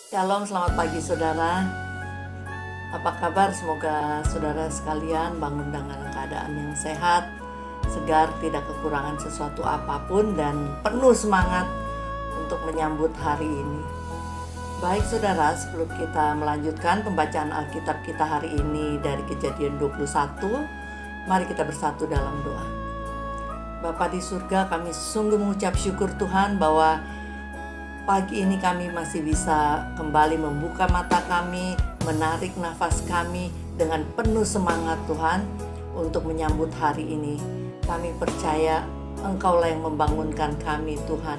Shalom, selamat pagi saudara. Apa kabar? Semoga saudara sekalian bangun dengan keadaan yang sehat, segar, tidak kekurangan sesuatu apapun, dan penuh semangat untuk menyambut hari ini. Baik saudara, sebelum kita melanjutkan pembacaan Alkitab kita hari ini dari Kejadian 21, mari kita bersatu dalam doa. Bapa di surga, kami sungguh mengucap syukur Tuhan bahwa pagi ini kami masih bisa kembali membuka mata kami, menarik nafas kami dengan penuh semangat Tuhan untuk menyambut hari ini. Kami percaya Engkaulah yang membangunkan kami Tuhan.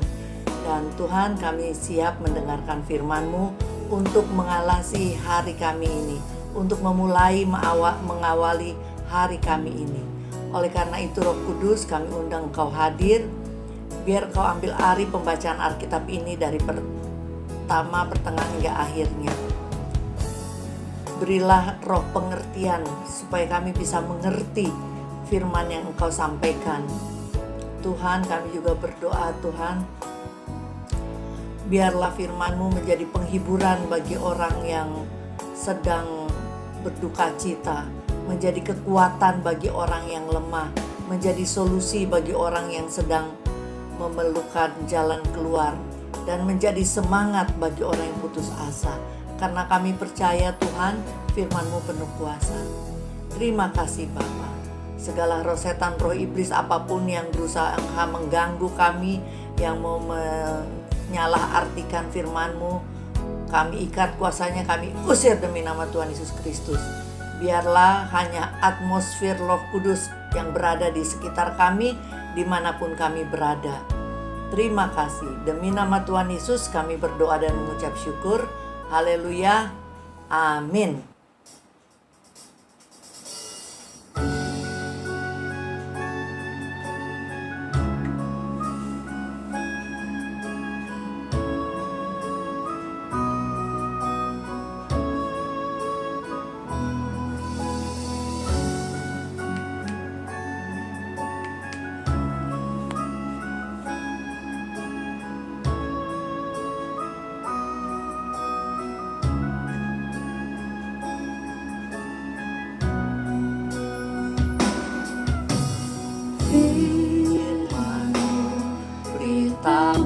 Dan Tuhan, kami siap mendengarkan firman-Mu untuk mengalasi hari kami ini, untuk memulai mengawali hari kami ini. Oleh karena itu Roh Kudus, kami undang Engkau hadir. Biar Kau ambil alih pembacaan Alkitab ini dari pertama, pertengahan hingga akhirnya. Berilah roh pengertian supaya kami bisa mengerti firman yang Engkau sampaikan. Tuhan, kami juga berdoa Tuhan, biarlah firman-Mu menjadi penghiburan bagi orang yang sedang berduka cita, menjadi kekuatan bagi orang yang lemah, menjadi solusi bagi orang yang sedang memerlukan jalan keluar, dan menjadi semangat bagi orang yang putus asa. Karena kami percaya Tuhan, firman-Mu penuh kuasa. Terima kasih Bapa. Segala roh setan, roh iblis apapun yang berusaha mengganggu kami, yang mau menyalahartikan firman-Mu, kami ikat kuasanya, kami usir demi nama Tuhan Yesus Kristus. Biarlah hanya atmosfer Roh Kudus yang berada di sekitar kami, dimanapun kami berada. Terima kasih. Demi nama Tuhan Yesus kami berdoa dan mengucap syukur. Haleluya. Amin.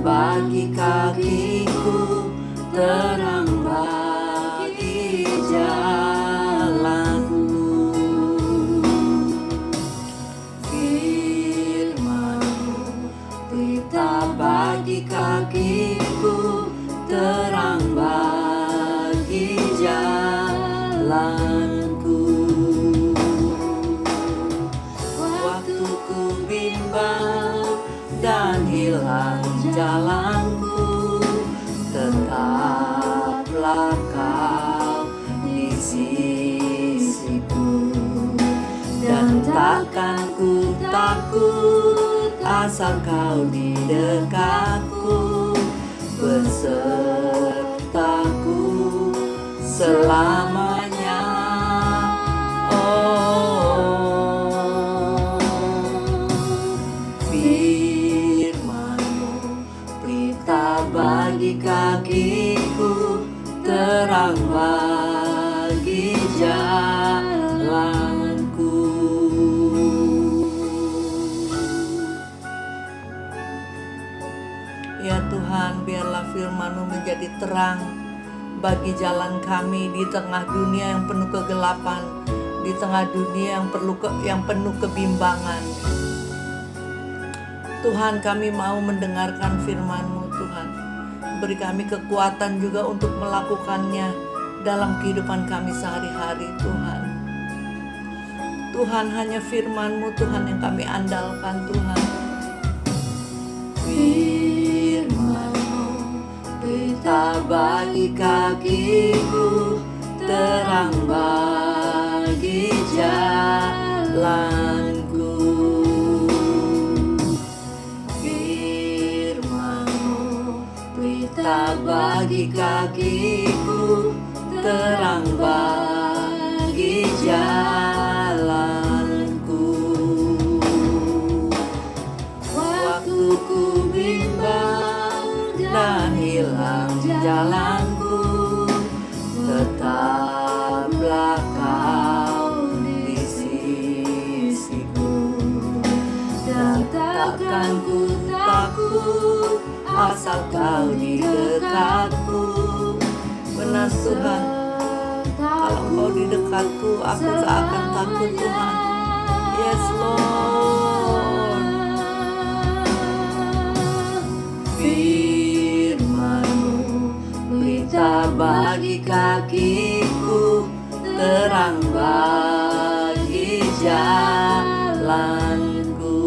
Bagi kakiku, terang bagi jalanku. Firman-Mu, berita bagi kakiku, terang bagi jalanku. Waktu ku bimbang dan hilang jalanku, tetaplah Kau di sisiku, dan takkan ku takut asal Kau di dekatku, besertaku selamanya. Bagi kakiku, terang bagi jalanku. Ya Tuhan, biarlah firman-Mu menjadi terang bagi jalan kami di tengah dunia yang penuh kegelapan, di tengah dunia yang penuh kebimbangan. Tuhan, kami mau mendengarkan firman-Mu Tuhan. Beri kami kekuatan juga untuk melakukannya dalam kehidupan kami sehari-hari Tuhan. Tuhan, hanya firman-Mu Tuhan yang kami andalkan Tuhan. Firman-Mu, berita bagi kakiku, terang bagi jalanku. Bagi kakiku, terang bagi jalanku. Waktu ku bimbang dan hilang jalanku, asal kau di dekatku. Benar Tuhan, kalau kau di dekatku, aku tak akan takut Tuhan. Yes Lord. Firman-Mu berita bagi kakiku, terang bagi jalanku,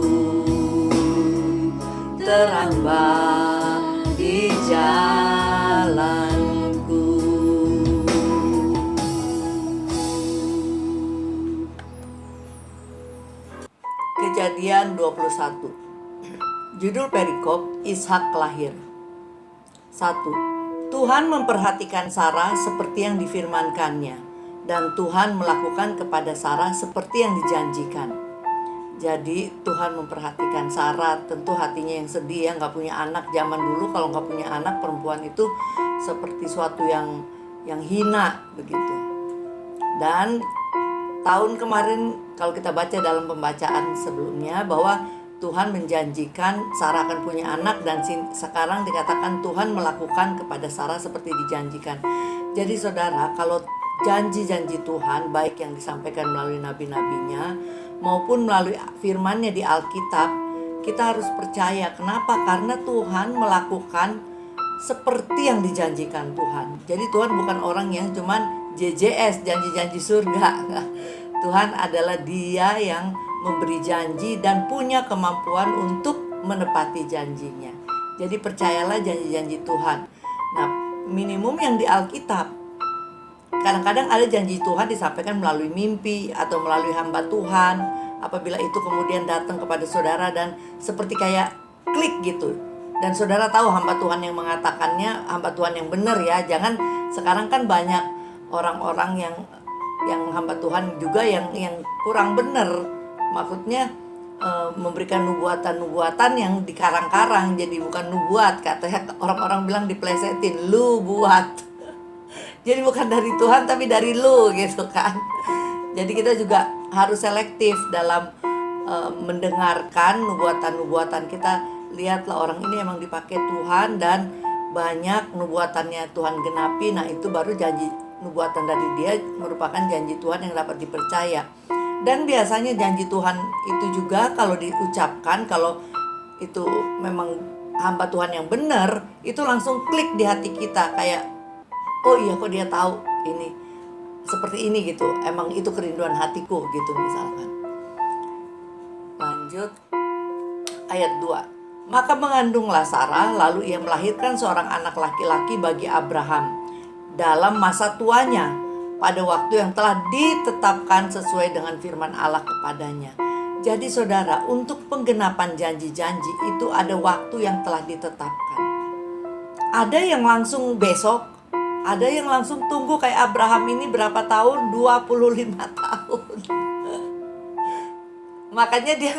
terang bagi jalanku. Kejadian 21. Judul perikop, Ishak lahir. 1. Tuhan memperhatikan Sarah seperti yang difirmankannya, dan Tuhan melakukan kepada Sarah seperti yang dijanjikan. Jadi Tuhan memperhatikan Sarah, tentu hatinya yang sedih ya, gak punya anak. Zaman dulu kalau gak punya anak, perempuan itu seperti suatu yang hina begitu. Dan tahun kemarin kalau kita baca dalam pembacaan sebelumnya bahwa Tuhan menjanjikan Sarah akan punya anak, dan sekarang dikatakan Tuhan melakukan kepada Sarah seperti dijanjikan. Jadi saudara, kalau janji-janji Tuhan baik yang disampaikan melalui nabi-nabinya maupun melalui firman-Nya di Alkitab, kita harus percaya. Kenapa? Karena Tuhan melakukan seperti yang dijanjikan Tuhan. Jadi Tuhan bukan orang yang cuman JJS, janji-janji surga. Tuhan adalah Dia yang memberi janji dan punya kemampuan untuk menepati janjinya. Jadi percayalah janji-janji Tuhan. Nah, minimum yang di Alkitab, kadang-kadang ada janji Tuhan disampaikan melalui mimpi atau melalui hamba Tuhan. Apabila itu kemudian datang kepada saudara dan seperti kayak klik gitu, dan saudara tahu hamba Tuhan yang mengatakannya hamba Tuhan yang benar ya. Jangan, sekarang kan banyak orang-orang yang hamba Tuhan juga yang kurang benar. Maksudnya memberikan nubuatan-nubuatan yang dikarang-karang, jadi bukan nubuat. Katanya orang-orang bilang diplesetin, lu buat. Jadi bukan dari Tuhan tapi dari lu gitu kan. Jadi kita juga harus selektif dalam mendengarkan nubuatan-nubuatan. Kita lihatlah orang ini emang dipakai Tuhan dan banyak nubuatannya Tuhan genapi. Nah itu baru janji nubuatan dari dia merupakan janji Tuhan yang dapat dipercaya. Dan biasanya janji Tuhan itu juga kalau diucapkan, kalau itu memang hamba Tuhan yang benar, itu langsung klik di hati kita. Kayak, oh iya kok dia tahu ini seperti ini gitu. Emang itu kerinduan hatiku gitu misalkan. Lanjut ayat 2. Maka mengandunglah Sarah, lalu ia melahirkan seorang anak laki-laki bagi Abraham dalam masa tuanya, pada waktu yang telah ditetapkan sesuai dengan firman Allah kepadanya. Jadi saudara, untuk penggenapan janji-janji itu ada waktu yang telah ditetapkan. Ada yang langsung besok, ada yang langsung tunggu kayak Abraham ini berapa tahun? 25 tahun. Makanya dia,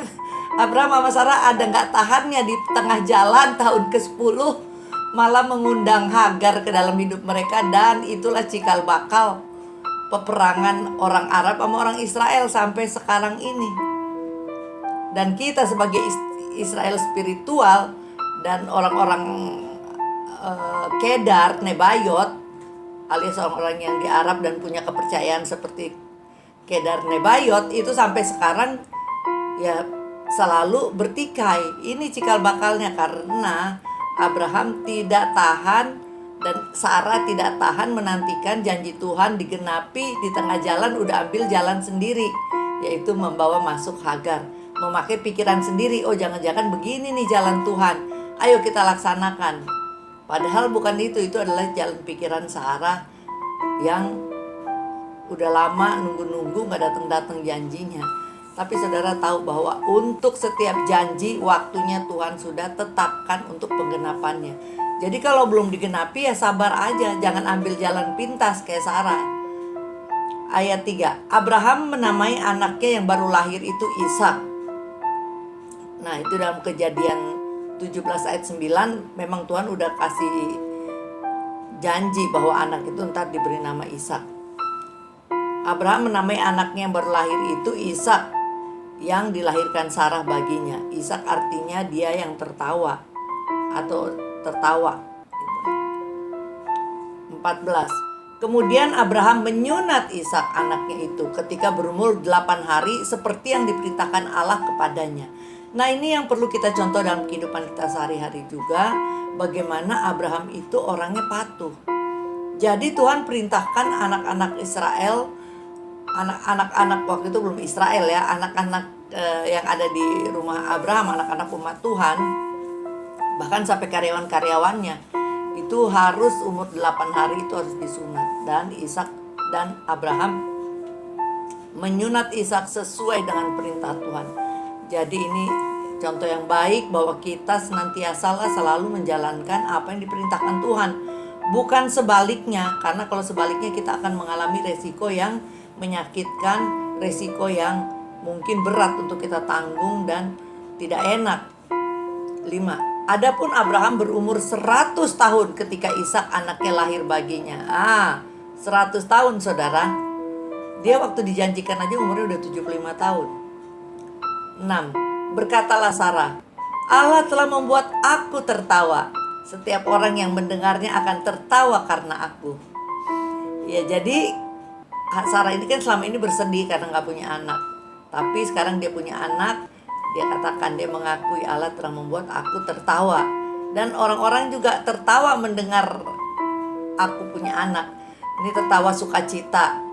Abraham sama Sarah ada gak tahannya di tengah jalan tahun ke-10, malah mengundang Hagar ke dalam hidup mereka. Dan itulah cikal bakal peperangan orang Arab sama orang Israel sampai sekarang ini. Dan kita sebagai Israel spiritual dan orang-orang Kedar, Nebayot, alias orang-orang yang di Arab dan punya kepercayaan seperti Kedar, Nebayot, itu sampai sekarang ya selalu bertikai. Ini cikal bakalnya karena Abraham tidak tahan dan Sarah tidak tahan menantikan janji Tuhan digenapi. Di tengah jalan udah ambil jalan sendiri, yaitu membawa masuk Hagar. Memakai pikiran sendiri, oh jangan-jangan begini nih jalan Tuhan, ayo kita laksanakan. Padahal bukan itu adalah jalan pikiran Sarah yang udah lama nunggu-nunggu gak datang-datang janjinya. Tapi saudara tahu bahwa untuk setiap janji waktunya Tuhan sudah tetapkan untuk penggenapannya. Jadi kalau belum digenapi ya sabar aja, jangan ambil jalan pintas kayak Sarah. Ayat 3. Abraham menamai anaknya yang baru lahir itu Ishak. Nah itu dalam Kejadian 17 ayat 9, memang Tuhan udah kasih janji bahwa anak itu ntar diberi nama Ishak. Abraham menamai anaknya yang baru lahir itu Ishak, yang dilahirkan Sarah baginya. Ishak artinya dia yang tertawa, atau tertawa. 14. Kemudian Abraham menyunat Ishak anaknya itu ketika berumur 8 hari seperti yang diperintahkan Allah kepadanya. Nah, ini yang perlu kita contoh dalam kehidupan kita sehari-hari juga, bagaimana Abraham itu orangnya patuh. Jadi Tuhan perintahkan anak-anak Israel, anak-anak waktu itu belum Israel ya, anak-anak yang ada di rumah Abraham, anak-anak umat Tuhan, bahkan sampai karyawan-karyawannya, itu harus umur 8 hari itu harus disunat. Dan Ishak dan Abraham menyunat Ishak sesuai dengan perintah Tuhan. Jadi ini contoh yang baik bahwa kita senantiasa selalu menjalankan apa yang diperintahkan Tuhan, bukan sebaliknya. Karena kalau sebaliknya kita akan mengalami resiko yang menyakitkan, resiko yang mungkin berat untuk kita tanggung dan tidak enak. 5. Adapun Abraham berumur 100 tahun ketika Ishak anaknya lahir baginya. 100 tahun saudara. Dia waktu dijanjikan aja umurnya udah 75 tahun. 6. Berkatalah Sarah, Allah telah membuat aku tertawa. Setiap orang yang mendengarnya akan tertawa karena aku. Ya, jadi Sarah ini kan selama ini bersedih karena gak punya anak. Tapi sekarang dia punya anak. Dia katakan, dia mengakui Allah telah membuat aku tertawa. Dan orang-orang juga tertawa mendengar aku punya anak. Ini tertawa sukacita.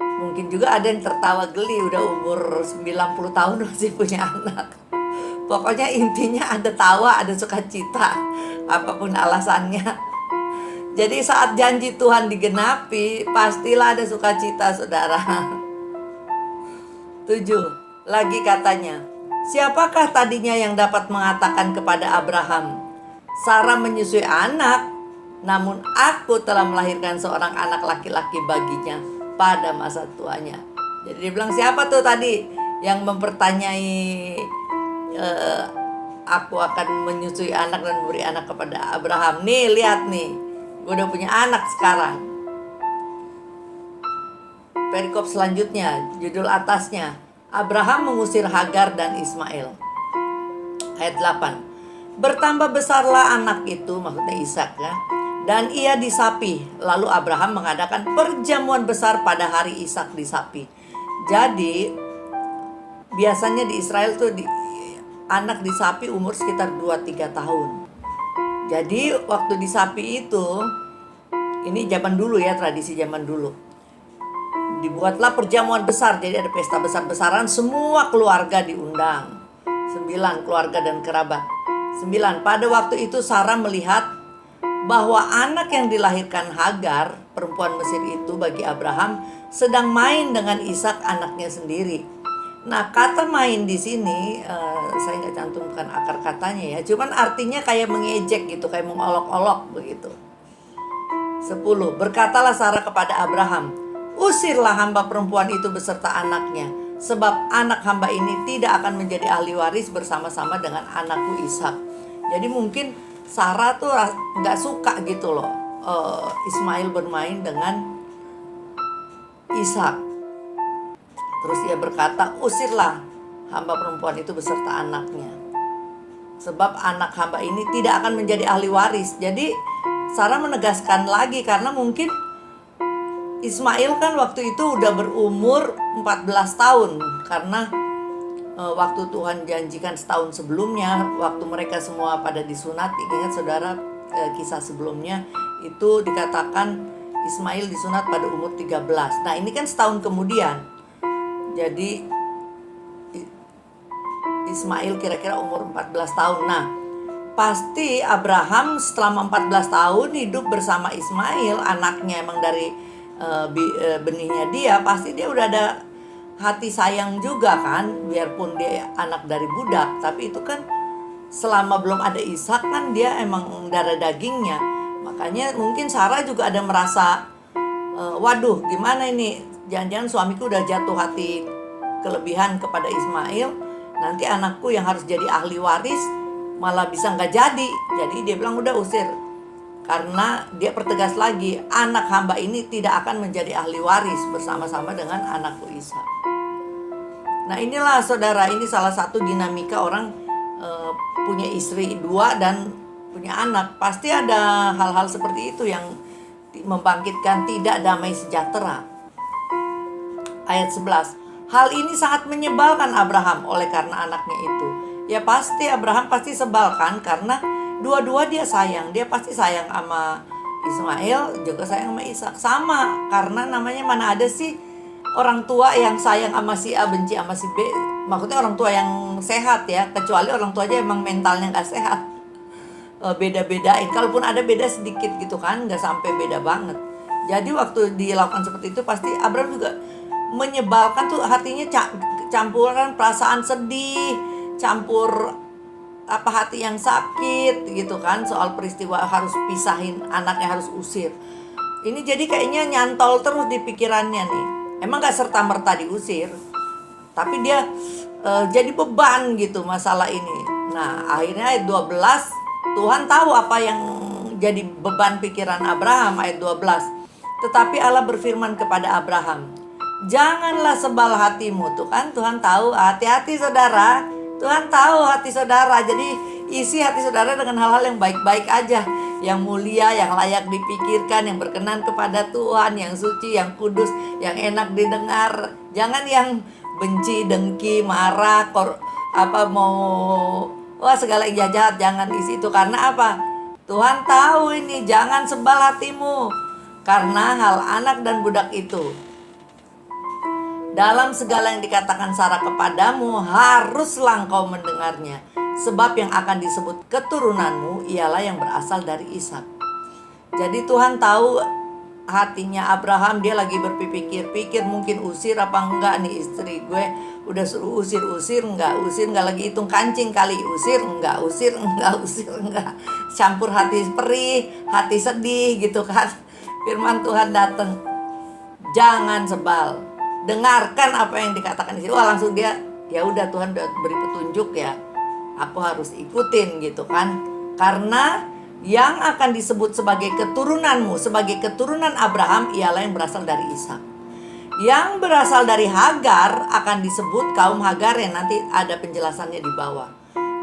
Mungkin juga ada yang tertawa geli, udah umur 90 tahun masih punya anak. Pokoknya intinya ada tawa, ada sukacita, apapun alasannya. Jadi saat janji Tuhan digenapi, pastilah ada sukacita saudara. 7. Lagi katanya, siapakah tadinya yang dapat mengatakan kepada Abraham, Sarah menyusui anak, namun aku telah melahirkan seorang anak laki-laki baginya pada masa tuanya. Jadi dia bilang, siapa tuh tadi yang mempertanyai aku akan menyusui anak dan memberi anak kepada Abraham. Nih, lihat nih, gue udah punya anak sekarang. Perikop selanjutnya, judul atasnya, Abraham mengusir Hagar dan Ismail. Ayat 8. Bertambah besarlah anak itu, maksudnya Ishak ya, dan ia disapi. Lalu Abraham mengadakan perjamuan besar pada hari Ishak disapi. Jadi biasanya di Israel tuh anak disapi umur sekitar 2-3 tahun. Jadi waktu disapi itu, ini zaman dulu ya, tradisi zaman dulu, dibuatlah perjamuan besar. Jadi ada pesta besar-besaran, semua keluarga diundang. 9 keluarga dan kerabat. 9. Pada waktu itu Sarah melihat bahwa anak yang dilahirkan Hagar, perempuan Mesir itu bagi Abraham, sedang main dengan Ishak anaknya sendiri. Nah, kata main di sini saya nggak cantumkan akar katanya ya, cuman artinya kayak mengejek gitu, kayak mengolok-olok begitu. 10. Berkatalah Sarah kepada Abraham, usirlah hamba perempuan itu beserta anaknya, sebab anak hamba ini tidak akan menjadi ahli waris bersama-sama dengan anakku Ishak. Jadi mungkin Sarah tuh nggak suka gitu loh, Ismail bermain dengan Ishak. Terus ia berkata, usirlah hamba perempuan itu beserta anaknya, sebab anak hamba ini tidak akan menjadi ahli waris. Jadi Sarah menegaskan lagi, karena mungkin Ismail kan waktu itu udah berumur 14 tahun. Karena waktu Tuhan janjikan setahun sebelumnya, waktu mereka semua pada disunat, ingat saudara kisah sebelumnya, itu dikatakan Ismail disunat pada umur 13. Nah ini kan setahun kemudian. Jadi Ismail kira-kira umur 14 tahun. Nah pasti Abraham selama 14 tahun hidup bersama Ismail, anaknya emang dari benihnya dia, pasti dia udah ada hati sayang juga kan, biarpun dia anak dari budak. Tapi itu kan selama belum ada Ishak kan dia emang darah dagingnya. Makanya mungkin Sarah juga ada merasa, waduh gimana ini, jangan-jangan suamiku udah jatuh hati kelebihan kepada Ismail, nanti anakku yang harus jadi ahli waris malah bisa gak jadi. Jadi dia bilang udah usir, karena dia pertegas lagi, anak hamba ini tidak akan menjadi ahli waris bersama-sama dengan anakku Ishak. Nah inilah saudara, ini salah satu dinamika orang punya istri 2 dan punya anak. Pasti ada hal-hal seperti itu yang membangkitkan tidak damai sejahtera. Ayat 11. Hal ini sangat menyebalkan Abraham oleh karena anaknya itu. Ya pasti Abraham pasti sebalkan karena dua-dua dia sayang. Dia pasti sayang sama Ismail, juga sayang sama Ishak. Sama, karena namanya mana ada sih orang tua yang sayang sama si A, benci sama si B. Maksudnya orang tua yang sehat ya, kecuali orang tua aja emang mentalnya gak sehat. Beda-bedain, kalaupun ada beda sedikit gitu kan, gak sampai beda banget. Jadi waktu dilakukan seperti itu pasti Abraham juga menyebalkan tuh, hatinya campuran perasaan sedih, campur hati yang sakit gitu kan, soal peristiwa harus pisahin anaknya, harus usir. Ini jadi kayaknya nyantol terus di pikirannya nih. Emang gak serta-merta diusir, tapi dia jadi beban gitu masalah ini. Nah akhirnya ayat 12, Tuhan tahu apa yang jadi beban pikiran Abraham. Ayat 12. Tetapi Allah berfirman kepada Abraham, janganlah sebal hatimu. Tuh kan Tuhan tahu, hati-hati saudara. Tuhan tahu hati saudara. Jadi isi hati saudara dengan hal-hal yang baik-baik aja, yang mulia, yang layak dipikirkan, yang berkenan kepada Tuhan, yang suci, yang kudus, yang enak didengar. Jangan yang benci, dengki, marah, segala yang jahat. Jangan isi itu. Karena apa? Tuhan tahu ini, jangan sebal hatimu karena hal anak dan budak itu. Dalam segala yang dikatakan Sarah kepadamu, haruslah engkau mendengarnya. Sebab yang akan disebut keturunanmu ialah yang berasal dari Ishak. Jadi Tuhan tahu hatinya Abraham. Dia lagi berpikir-pikir, mungkin usir apa enggak nih istri gue. Udah suruh usir enggak, lagi hitung kancing kali. Usir enggak. Campur hati perih, hati sedih gitu kan. Firman Tuhan datang, jangan sebal, dengarkan apa yang dikatakan di sini. Wah, langsung dia, ya udah Tuhan udah beri petunjuk ya, aku harus ikutin gitu kan. Karena yang akan disebut sebagai keturunanmu, sebagai keturunan Abraham ialah yang berasal dari Ishak. Yang berasal dari Hagar akan disebut kaum Hagaren. Nanti ada penjelasannya di bawah.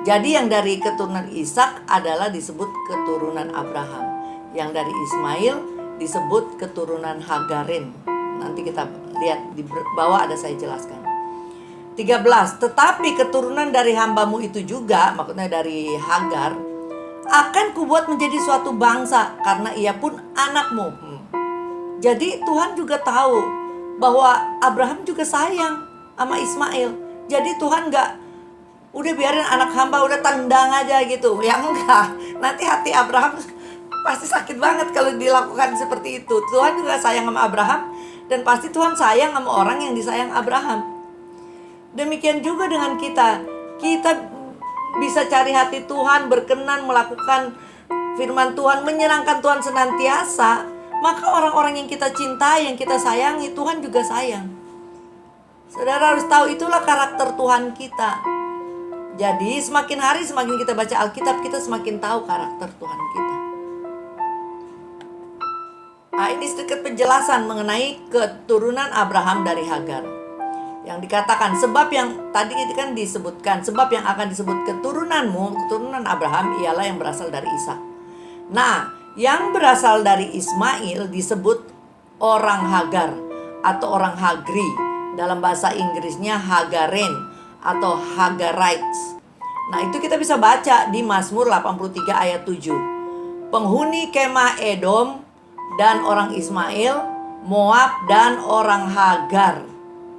Jadi yang dari keturunan Ishak adalah disebut keturunan Abraham. Yang dari Ismail disebut keturunan Hagarin. Nanti kita lihat di bawah ada saya jelaskan. 13. Tetapi keturunan dari hambamu itu juga, maksudnya dari Hagar, akan kubuat menjadi suatu bangsa karena ia pun anakmu. Jadi Tuhan juga tahu bahwa Abraham juga sayang sama Ismail. Jadi Tuhan gak udah biarin anak hamba udah tendang aja gitu. Ya enggak, nanti hati Abraham pasti sakit banget kalau dilakukan seperti itu. Tuhan juga sayang sama Abraham, dan pasti Tuhan sayang sama orang yang disayang Abraham. Demikian juga dengan kita. Kita bisa cari hati Tuhan, berkenan melakukan firman Tuhan, menyenangkan Tuhan senantiasa. Maka orang-orang yang kita cintai, yang kita sayangi, Tuhan juga sayang. Saudara harus tahu, itulah karakter Tuhan kita. Jadi semakin hari semakin kita baca Alkitab, kita semakin tahu karakter Tuhan kita. Nah, ini sedikit penjelasan mengenai keturunan Abraham dari Hagar. Yang dikatakan, sebab yang tadi kan disebutkan, sebab yang akan disebut keturunanmu, keturunan Abraham ialah yang berasal dari Ishak. Nah, yang berasal dari Ismail disebut orang Hagar atau orang Hagri. Dalam bahasa Inggrisnya Hagaren atau Hagarites. Nah, itu kita bisa baca di Mazmur 83 ayat 7. Penghuni kemah Edom dan orang Ismail, Moab dan orang Hagar.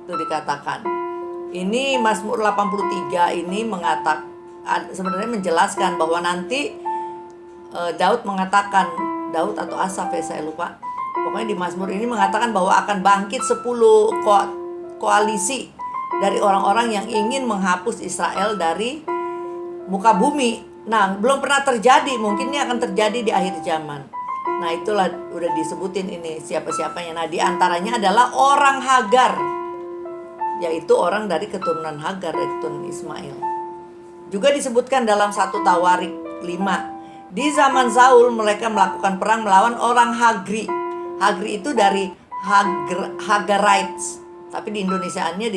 Itu dikatakan. Ini Mazmur 83 ini mengatakan, sebenarnya menjelaskan bahwa nanti Daud mengatakan, Daud atau Asaf ya saya lupa. Pokoknya di Mazmur ini mengatakan bahwa akan bangkit 10 koalisi dari orang-orang yang ingin menghapus Israel dari muka bumi. Nah, belum pernah terjadi, mungkin ini akan terjadi di akhir zaman. Nah, itulah udah disebutin ini siapa-siapanya. Nah, di antaranya adalah orang Hagar, yaitu orang dari keturunan Hagar, dari keturunan Ismail. Juga disebutkan dalam 1 Tawarik 5. Di zaman Saul mereka melakukan perang melawan orang Hagri. Hagri itu dari Hagarites, tapi di Indonesiaannya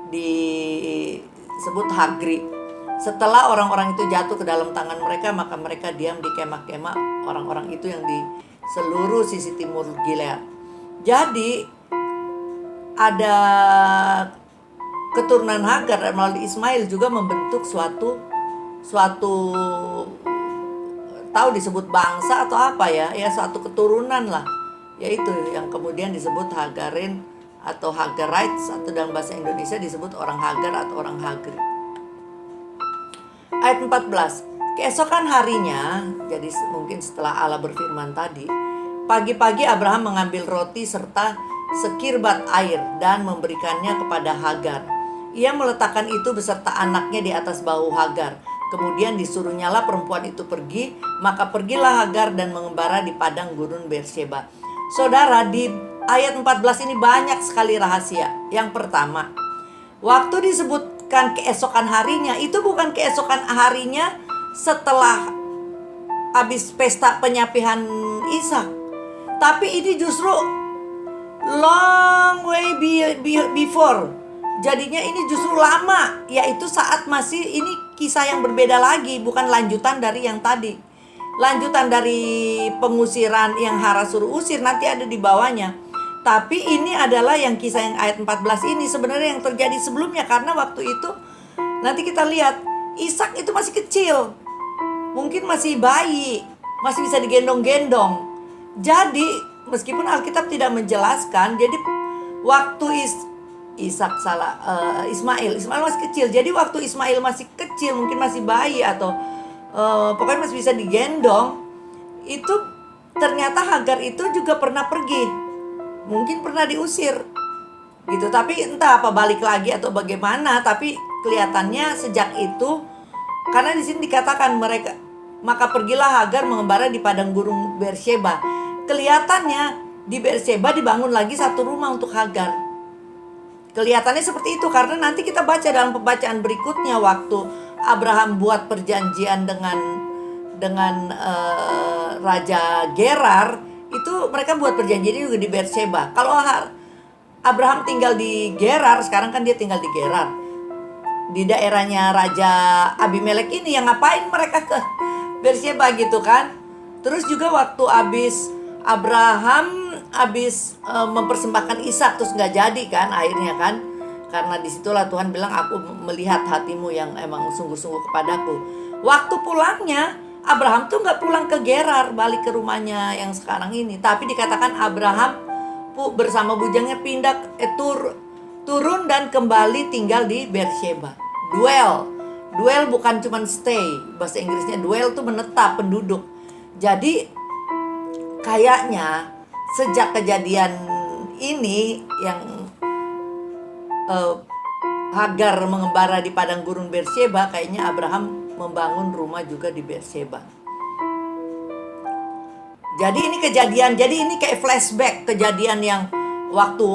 disebut Hagri. Setelah orang-orang itu jatuh ke dalam tangan mereka, maka mereka diam di kemah-kemah orang-orang itu yang di seluruh sisi timur Gilead. Jadi ada keturunan Hagar dan melalui Ismail juga membentuk suatu tahu disebut bangsa atau apa ya suatu keturunan lah, yaitu yang kemudian disebut Hagarin atau Hagarites, atau dalam bahasa Indonesia disebut orang Hagar atau orang Hagri. Ayat 14, keesokan harinya, jadi mungkin setelah Allah berfirman tadi, pagi-pagi Abraham mengambil roti serta sekirbat air dan memberikannya kepada Hagar. Ia meletakkan itu beserta anaknya di atas bahu Hagar. Kemudian disuruhnyalah perempuan itu pergi, maka pergilah Hagar dan mengembara di padang gurun Beersheba. Saudara, di ayat 14 ini banyak sekali rahasia. Yang pertama, waktu disebutkan keesokan harinya, itu bukan keesokan harinya setelah habis pesta penyapihan Ishak, tapi ini justru long way before. Jadinya ini justru lama, yaitu saat masih ini kisah yang berbeda lagi, bukan lanjutan dari yang tadi. Lanjutan dari pengusiran yang Hara suruh usir nanti ada di bawahnya. Tapi ini adalah yang kisah yang ayat 14 ini sebenarnya yang terjadi sebelumnya, karena waktu itu nanti kita lihat Ishak itu masih kecil. Mungkin masih bayi, masih bisa digendong-gendong. Jadi meskipun Alkitab tidak menjelaskan, jadi waktu Ismail masih kecil. Jadi waktu Ismail masih kecil, mungkin masih bayi atau pokoknya masih bisa digendong, itu ternyata Hagar itu juga pernah pergi, mungkin pernah diusir gitu. Tapi entah apa balik lagi atau bagaimana, tapi kelihatannya sejak itu, karena di sini dikatakan mereka, maka pergilah Hagar mengembara di padang gurun Beersheba. Kelihatannya di Beersheba dibangun lagi satu rumah untuk Hagar. Kelihatannya seperti itu karena nanti kita baca dalam pembacaan berikutnya, waktu Abraham buat perjanjian dengan Raja Gerar, itu mereka buat perjanjian juga di Beersheba. Kalau Abraham tinggal di Gerar, sekarang kan dia tinggal di Gerar, di daerahnya Raja Abimelek ini, yang ngapain mereka ke Beersheba gitu kan. Terus juga waktu Abraham mempersembahkan Ishak, terus nggak jadi kan akhirnya kan, karena disitulah Tuhan bilang, aku melihat hatimu yang emang sungguh-sungguh kepadaku. Waktu pulangnya Abraham tuh nggak pulang ke Gerar, balik ke rumahnya yang sekarang ini, tapi dikatakan Abraham bersama bujangnya pindah turun dan kembali tinggal di Beersheba. Dwell bukan cuma stay, bahasa Inggrisnya dwell tuh menetap, penduduk. Jadi kayaknya sejak kejadian ini yang Hagar mengembara di padang gurun Beersheba, kayaknya Abraham membangun rumah juga di Beersheba. Jadi ini kayak flashback kejadian yang waktu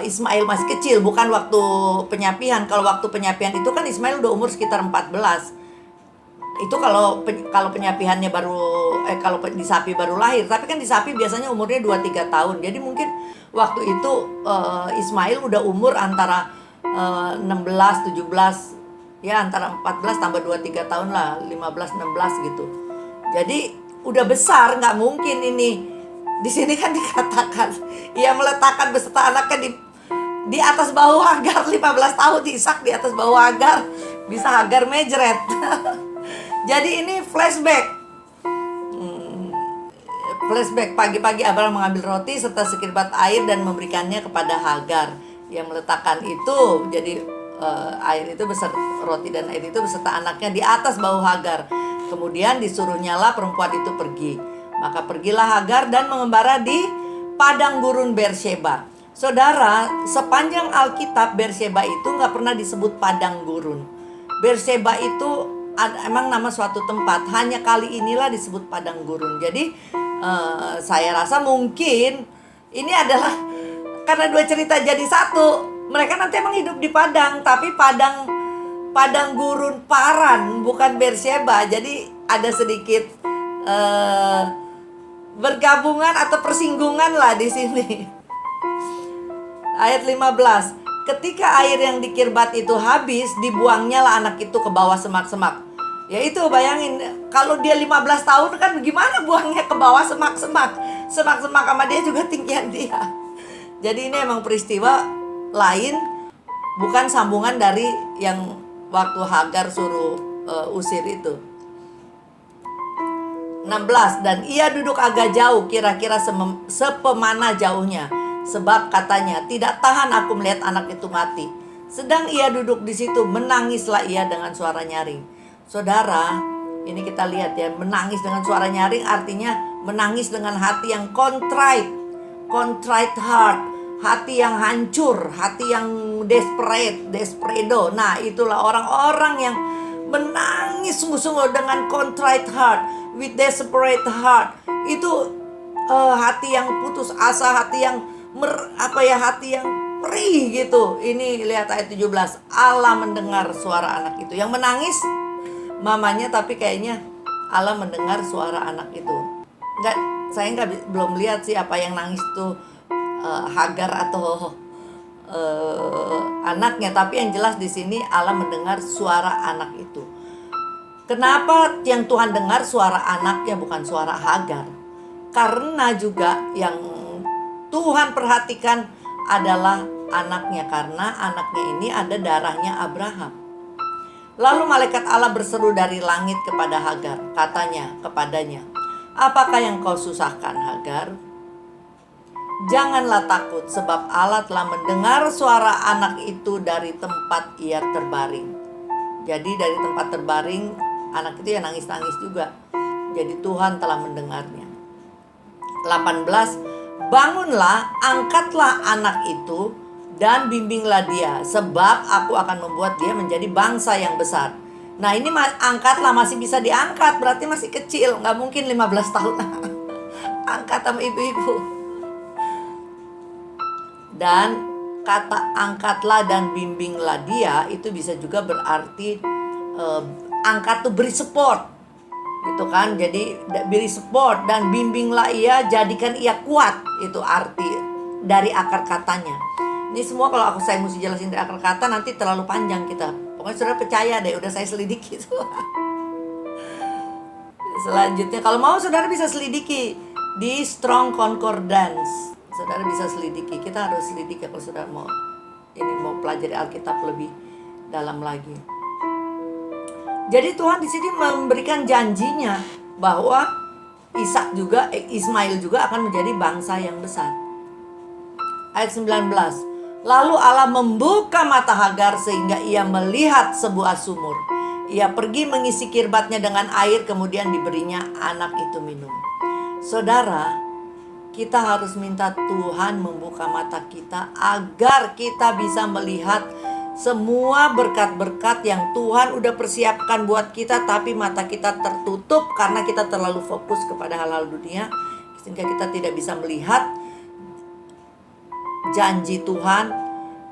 Ismail masih kecil, bukan waktu penyapihan. Kalau waktu penyapihan itu kan Ismail udah umur sekitar 14. Itu kalau penyapihannya baru kalau di sapi baru lahir, tapi kan di sapi biasanya umurnya 2-3 tahun. Jadi mungkin waktu itu Ismail udah umur antara 16-17, ya antara 14 tambah 2-3 tahun lah, 15-16 gitu. Jadi udah besar, nggak mungkin ini. Di sini kan dikatakan ia meletakkan beserta anaknya di atas bahu Hagar, 15 tahun Ishak di atas bahu Hagar, bisa Hagar mejret. Jadi ini flashback. Flashback, pagi-pagi Abraham mengambil roti serta sekirbat air dan memberikannya kepada Hagar. Yang meletakkan itu, jadi air itu beserta roti dan air itu beserta anaknya di atas bahu Hagar. Kemudian disuruhnyalah perempuan itu pergi. Maka pergilah Hagar dan mengembara di padang gurun Beersheba. Saudara, sepanjang Alkitab Beersheba itu nggak pernah disebut padang gurun. Beersheba itu emang nama suatu tempat, hanya kali inilah disebut padang gurun. Jadi saya rasa mungkin ini adalah karena dua cerita jadi satu. Mereka nanti emang hidup di padang, tapi padang gurun Paran, bukan Beersheba. Jadi ada sedikit bergabungan atau persinggungan lah di sini. Ayat 15. ketika air yang di Kirbat itu habis, dibuangnya lah anak itu ke bawah semak-semak. Ya itu bayangin, kalau dia 15 tahun kan gimana buangnya ke bawah semak-semak. Semak-semak sama dia juga tinggian dia. Jadi ini emang peristiwa lain, bukan sambungan dari yang waktu Hagar suruh usir itu. 16. Dan ia duduk agak jauh, kira-kira sepemana jauhnya, sebab katanya, tidak tahan aku melihat anak itu mati. Sedang ia duduk di situ, menangislah ia dengan suara nyaring. Saudara, ini kita lihat ya, menangis dengan suara nyaring artinya menangis dengan hati yang contrite heart, hati yang hancur, hati yang desperado. Nah, itulah orang-orang yang menangis sungguh-sungguh dengan contrite heart, with desperate heart. Itu hati yang putus asa, hati yang hati yang perih gitu. Ini lihat ayat 17. Allah mendengar suara anak itu. Yang menangis mamanya, tapi kayaknya Allah mendengar suara anak itu. Saya belum lihat sih apa yang nangis itu Hagar atau anaknya, tapi yang jelas di sini Allah mendengar suara anak itu. Kenapa yang Tuhan dengar suara anaknya bukan suara Hagar? Karena juga yang Tuhan perhatikan adalah anaknya, karena anaknya ini ada darahnya Abraham. Lalu malaikat Allah berseru dari langit kepada Hagar, katanya kepadanya, apakah yang kau susahkan, Hagar? Janganlah takut, sebab Allah telah mendengar suara anak itu dari tempat ia terbaring. Jadi dari tempat terbaring, anak itu ya nangis-nangis juga. Jadi Tuhan telah mendengarnya. 18. Bangunlah, angkatlah anak itu dan bimbinglah dia, sebab aku akan membuat dia menjadi bangsa yang besar. Nah ini angkatlah, masih bisa diangkat, berarti masih kecil, gak mungkin 15 tahun. Angkat sama ibu-ibu. Dan kata angkatlah dan bimbinglah dia itu bisa juga berarti angkat tuh beri support gitu kan. Jadi beri support dan bimbinglah ia, jadikan ia kuat. Itu arti dari akar katanya. Ini semua kalau saya mesti jelasin dari akar kata nanti terlalu panjang kita. Pokoknya saudara percaya deh, udah saya selidiki itu. Selanjutnya kalau mau saudara bisa selidiki di Strong Concordance. Saudara bisa selidiki. Kita harus selidiki kalau saudara mau pelajari Alkitab lebih dalam lagi. Jadi Tuhan di sini memberikan janjinya bahwa Ismail juga akan menjadi bangsa yang besar. Ayat 19. Lalu Allah membuka mata Hagar sehingga ia melihat sebuah sumur. Ia pergi mengisi kirbatnya dengan air, kemudian diberinya anak itu minum. Saudara, kita harus minta Tuhan membuka mata kita agar kita bisa melihat semua berkat-berkat yang Tuhan udah persiapkan buat kita, tapi mata kita tertutup karena kita terlalu fokus kepada hal-hal dunia, sehingga kita tidak bisa melihat janji Tuhan,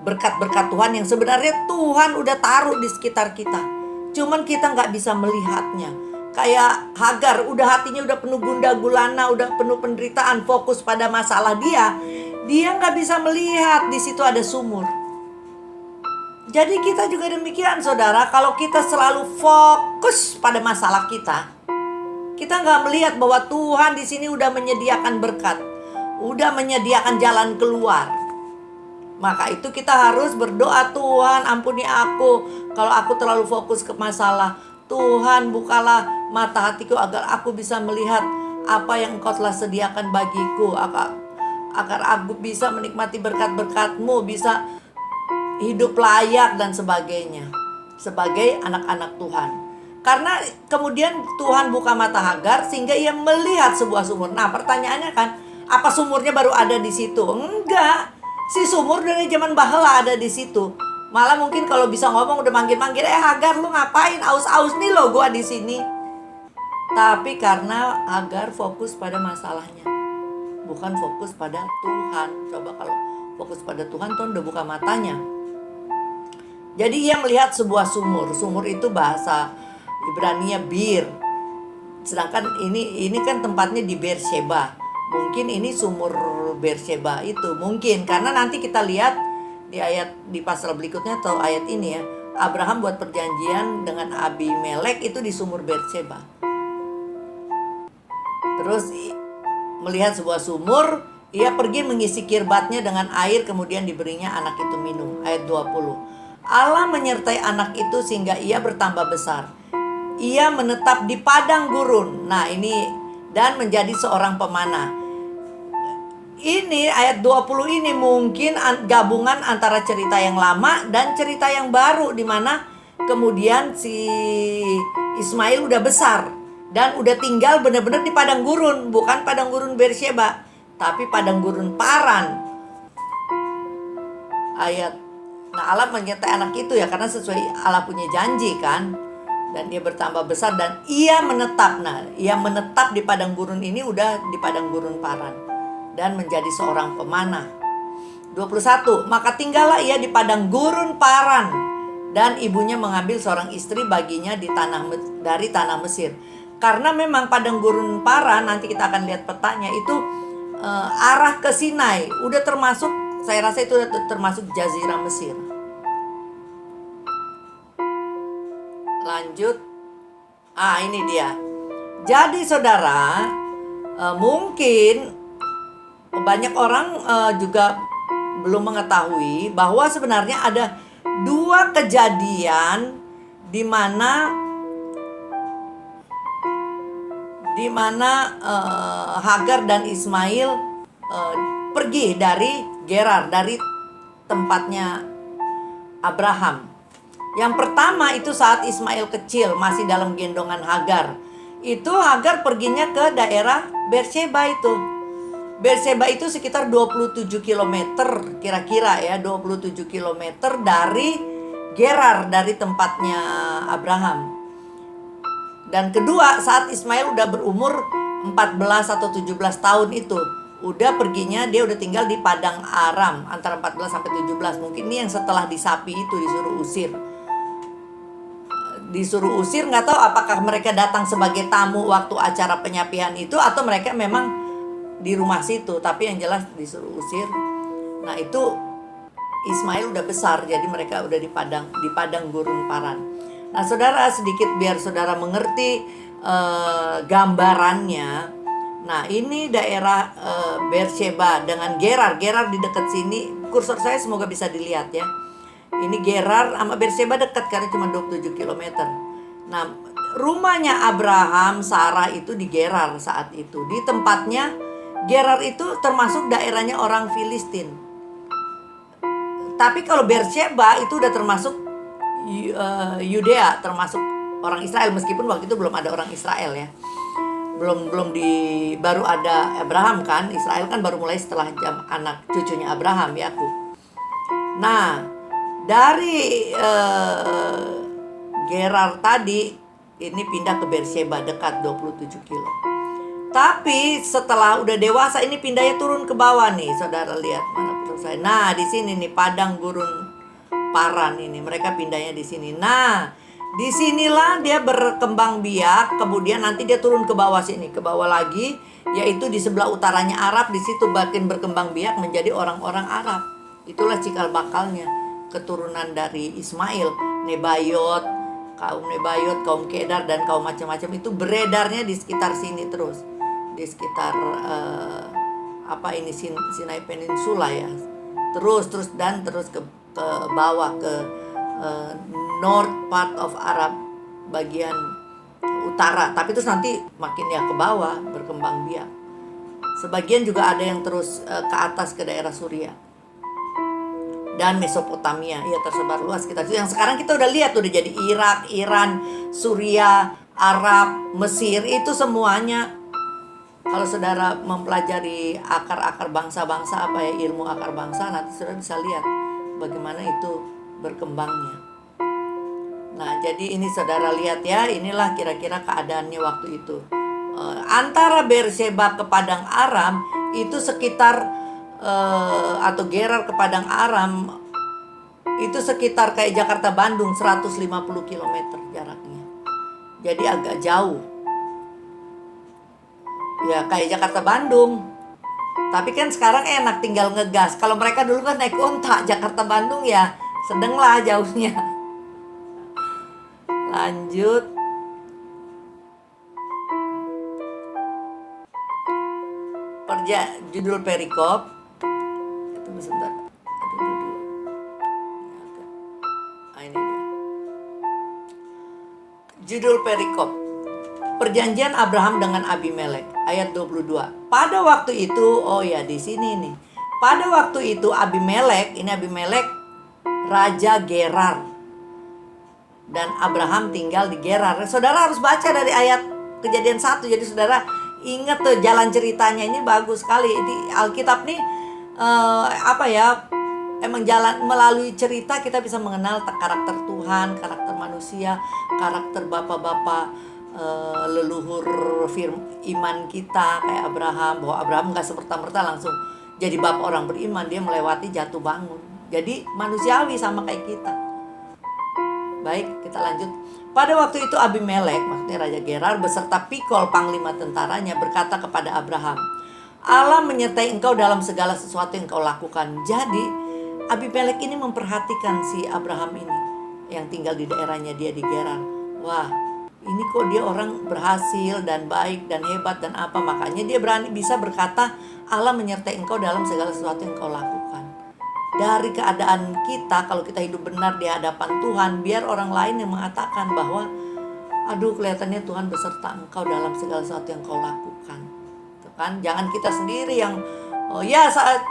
berkat-berkat Tuhan yang sebenarnya Tuhan udah taruh di sekitar kita. Cuman kita gak bisa melihatnya. Kayak Hagar, hatinya udah penuh gundah gulana, udah penuh penderitaan, fokus pada masalah dia gak bisa melihat di situ ada sumur. Jadi kita juga demikian saudara, kalau kita selalu fokus pada masalah kita gak melihat bahwa Tuhan di sini udah menyediakan berkat, udah menyediakan jalan keluar. Maka itu kita harus berdoa, Tuhan ampuni aku kalau aku terlalu fokus ke masalah. Tuhan bukalah mata hatiku agar aku bisa melihat apa yang Engkau telah sediakan bagiku, agar aku bisa menikmati berkat-berkat-Mu, bisa hidup layak dan sebagainya sebagai anak-anak Tuhan. Karena kemudian Tuhan buka mata Hagar sehingga ia melihat sebuah sumur. Nah pertanyaannya kan, apa sumurnya baru ada di situ? Enggak, si sumur dari zaman bahla ada di situ. Malah mungkin kalau bisa ngomong udah manggil-manggil, Hagar lu ngapain? Aus-aus nih lo gua di sini. Tapi karena Hagar fokus pada masalahnya, bukan fokus pada Tuhan. Coba kalau fokus pada Tuhan, Tuhan udah buka matanya. Jadi ia melihat sebuah sumur. Sumur itu bahasa Ibrania bir. Sedangkan ini kan tempatnya di Beersheba. Mungkin ini sumur Beersheba itu. Mungkin karena nanti kita lihat di pasal berikutnya atau ayat ini ya, Abraham buat perjanjian dengan Abimelek itu di sumur Berseba. Terus melihat sebuah sumur, ia pergi mengisi kirbatnya dengan air, kemudian diberinya anak itu minum. Ayat 20. Allah menyertai anak itu sehingga ia bertambah besar. Ia menetap di padang gurun. Nah ini, dan menjadi seorang pemanah. Ini ayat 20 ini mungkin gabungan antara cerita yang lama dan cerita yang baru, di mana kemudian si Ismail udah besar dan udah tinggal benar-benar di padang gurun, bukan padang gurun Berseba, tapi padang gurun Paran. Nah Allah menyertai anak itu ya, karena sesuai Allah punya janji kan, dan dia bertambah besar dan ia menetap. Nah, ia menetap di padang gurun ini udah di padang gurun Paran dan menjadi seorang pemanah. 21. Maka tinggallah ia di padang gurun Paran, dan ibunya mengambil seorang istri baginya dari tanah Mesir. Karena memang padang gurun Paran, nanti kita akan lihat petanya, itu arah ke Sinai. Udah termasuk, saya rasa itu udah termasuk Jazirah Mesir. Lanjut. Ini dia. Jadi saudara, mungkin banyak orang juga belum mengetahui bahwa sebenarnya ada dua kejadian di mana Hagar dan Ismail pergi dari Gerar, dari tempatnya Abraham. Yang pertama itu saat Ismail kecil, masih dalam gendongan Hagar. Itu Hagar perginya ke daerah Berseba itu. Berseba itu sekitar 27 km kira-kira ya, 27 km dari Gerar, dari tempatnya Abraham. Dan kedua, saat Ismail udah berumur 14 atau 17 tahun itu, udah perginya, dia udah tinggal di padang Aram antara 14 sampai 17. Mungkin ini yang setelah disapi itu disuruh usir, nggak tahu apakah mereka datang sebagai tamu waktu acara penyapian itu atau mereka memang di rumah situ, tapi yang jelas disuruh usir. Nah itu Ismail udah besar, jadi mereka udah di padang gurun Paran. Nah saudara, sedikit biar saudara mengerti gambarannya. Nah ini daerah Berseba dengan Gerar di dekat sini. Kursor saya semoga bisa dilihat ya. Ini Gerar sama Berseba dekat karena cuma 27 km. Nah rumahnya Abraham, Sarah itu di Gerar saat itu. Di tempatnya Gerar itu termasuk daerahnya orang Filistin. Tapi kalau Berseba itu udah termasuk Yudea, termasuk orang Israel, meskipun waktu itu belum ada orang Israel ya. Baru ada Abraham kan. Israel kan baru mulai setelah anak cucunya Abraham, Yakub. Nah, dari Gerar tadi ini pindah ke Berseba dekat 27 kilo. Tapi setelah udah dewasa ini pindahnya turun ke bawah nih, saudara lihat mana kursor saya. Nah, di sini nih padang gurun Paran ini, mereka pindahnya di sini. Nah, disinilah dia berkembang biak, kemudian nanti dia turun ke bawah sini, ke bawah lagi, yaitu di sebelah utaranya Arab, di situ makin berkembang biak menjadi orang-orang Arab. Itulah cikal bakalnya, keturunan dari Ismail, kaum Nebayot, kaum Kedar dan kaum macam-macam itu beredarnya di sekitar sini terus. Di sekitar Sinai Peninsula ya. Terus ke bawah ke north part of Arab, bagian utara. Tapi terus nanti makin ya ke bawah berkembang biak. Sebagian juga ada yang terus ke atas ke daerah Suria dan Mesopotamia, ya tersebar luas kita. Yang sekarang kita udah lihat udah jadi Irak, Iran, Suria, Arab, Mesir, itu semuanya. Kalau saudara mempelajari akar-akar bangsa-bangsa, ilmu akar bangsa, nanti saudara bisa lihat bagaimana itu berkembangnya. Nah, jadi ini saudara lihat ya, inilah kira-kira keadaannya waktu itu. Antara Berseba ke Padang Aram itu sekitar atau Gerar ke Padang Aram itu sekitar kayak Jakarta Bandung 150 km jaraknya. Jadi agak jauh. Ya kayak Jakarta Bandung. Tapi kan sekarang enak tinggal ngegas. Kalau mereka dulu kan naik onta Jakarta Bandung ya sedang lah jauhnya. Lanjut. Judul perikop. Tunggu sebentar. Ini dia. Judul perikop. Perjanjian Abraham dengan Abimelek ayat 22. Pada waktu itu, di sini nih. Pada waktu itu Abimelek raja Gerar. Dan Abraham tinggal di Gerar. Saudara harus baca dari ayat Kejadian 1. Jadi saudara ingat tuh jalan ceritanya, ini bagus sekali. Di Alkitab nih emang jalan melalui cerita kita bisa mengenal karakter Tuhan, karakter manusia, karakter bapak-bapak leluhur iman kita kayak Abraham. Bahwa Abraham gak semerta-merta langsung jadi bapak orang beriman, dia melewati jatuh bangun. Jadi manusiawi sama kayak kita. Baik, kita lanjut. Pada waktu itu Abimelek, maksudnya Raja Gerar, beserta Pikol panglima tentaranya berkata kepada Abraham, Allah menyertai engkau dalam segala sesuatu yang engkau lakukan. Jadi Abimelek ini memperhatikan si Abraham ini yang tinggal di daerahnya dia di Gerar. Wah, ini kok dia orang berhasil dan baik dan hebat dan apa. Makanya dia bisa berkata, Allah menyertai engkau dalam segala sesuatu yang engkau lakukan. Dari keadaan kita, kalau kita hidup benar di hadapan Tuhan, biar orang lain yang mengatakan bahwa aduh, kelihatannya Tuhan beserta engkau dalam segala sesuatu yang kau lakukan. Tuh kan? Jangan kita sendiri yang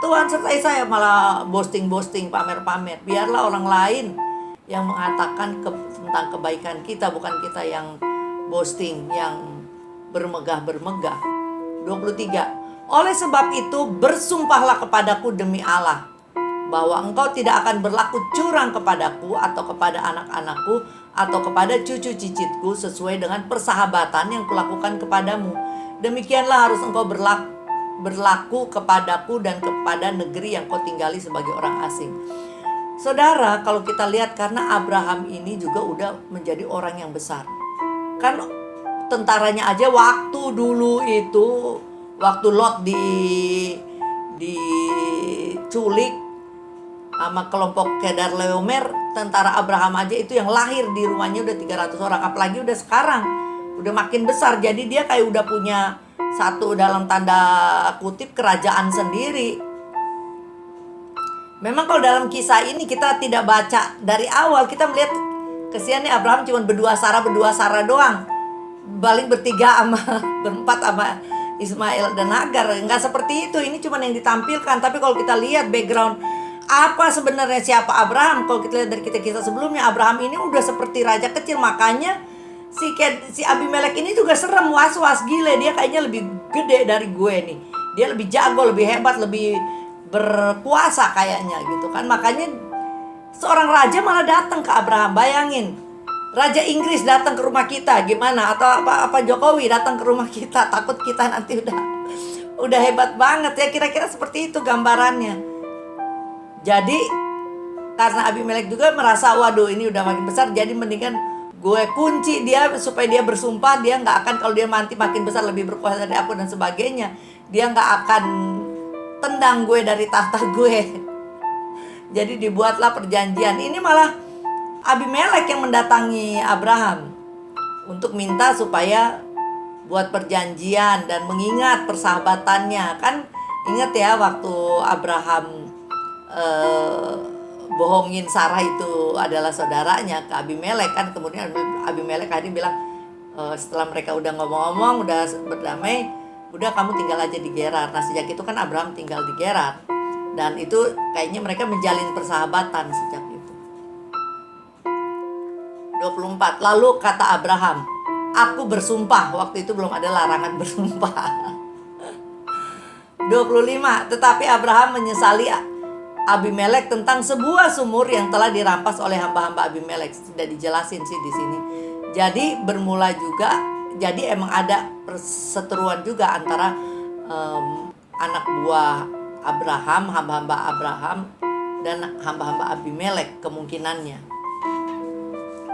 Tuhan sertai saya, malah boasting, pamer-pamer. Biarlah orang lain yang mengatakan tentang kebaikan kita, bukan kita yang boasting, yang bermegah. 23. Oleh sebab itu bersumpahlah kepadaku demi Allah, bahwa engkau tidak akan berlaku curang kepadaku atau kepada anak-anakku atau kepada cucu cicitku sesuai dengan persahabatan yang kulakukan kepadamu. Demikianlah harus engkau berlaku kepadaku dan kepada negeri yang kau tinggali sebagai orang asing. Saudara, kalau kita lihat, karena Abraham ini juga udah menjadi orang yang besar. Kan tentaranya aja waktu dulu itu, waktu Lot diculik sama kelompok Kedorlaomer, tentara Abraham aja itu yang lahir di rumahnya udah 300 orang. Apalagi udah sekarang udah makin besar. Jadi dia kayak udah punya satu dalam tanda kutip kerajaan sendiri. Memang kalau dalam kisah ini kita tidak baca dari awal, kita melihat kesian nih Abraham cuma berdua Sarah doang. Paling bertiga berempat sama Ismail dan Hagar. Enggak seperti itu. Ini cuma yang ditampilkan. Tapi kalau kita lihat background apa sebenarnya siapa Abraham, kalau kita lihat dari kisah sebelumnya, Abraham ini udah seperti raja kecil. Makanya si Abimelek ini juga serem, was-was, gile. Dia kayaknya lebih gede dari gue nih. Dia lebih jago, lebih hebat, lebih berkuasa kayaknya gitu kan. Makanya seorang raja malah datang ke Abraham. Bayangin, Raja Inggris datang ke rumah kita gimana? Atau apa Jokowi datang ke rumah kita, takut kita nanti udah hebat banget ya. Kira-kira seperti itu gambarannya. Jadi karena Abimelek juga merasa waduh ini udah makin besar, jadi mendingan gue kunci dia supaya dia bersumpah dia nggak akan, kalau dia makin besar lebih berkuasa dari aku dan sebagainya, dia nggak akan tendang gue dari tahta gue. Jadi dibuatlah perjanjian. Ini malah Abimelek yang mendatangi Abraham untuk minta supaya buat perjanjian dan mengingat persahabatannya. Kan ingat ya waktu Abraham bohongin Sarah itu adalah saudaranya ke Abimelek kan. Kemudian Abimelek tadi bilang setelah mereka udah ngomong-ngomong, udah berdamai, udah kamu tinggal aja di Gerar. Nah sejak itu kan Abraham tinggal di Gerar, dan itu kayaknya mereka menjalin persahabatan sejak itu. 24. Lalu kata Abraham, aku bersumpah. Waktu itu belum ada larangan bersumpah. 25. Tetapi Abraham menyesali Abimelek tentang sebuah sumur yang telah dirampas oleh hamba-hamba Abimelek. Tidak dijelasin sih di sini. Jadi bermula juga, jadi emang ada perseteruan juga antara anak buah Abraham, hamba-hamba Abraham dan hamba-hamba Abimelek kemungkinannya.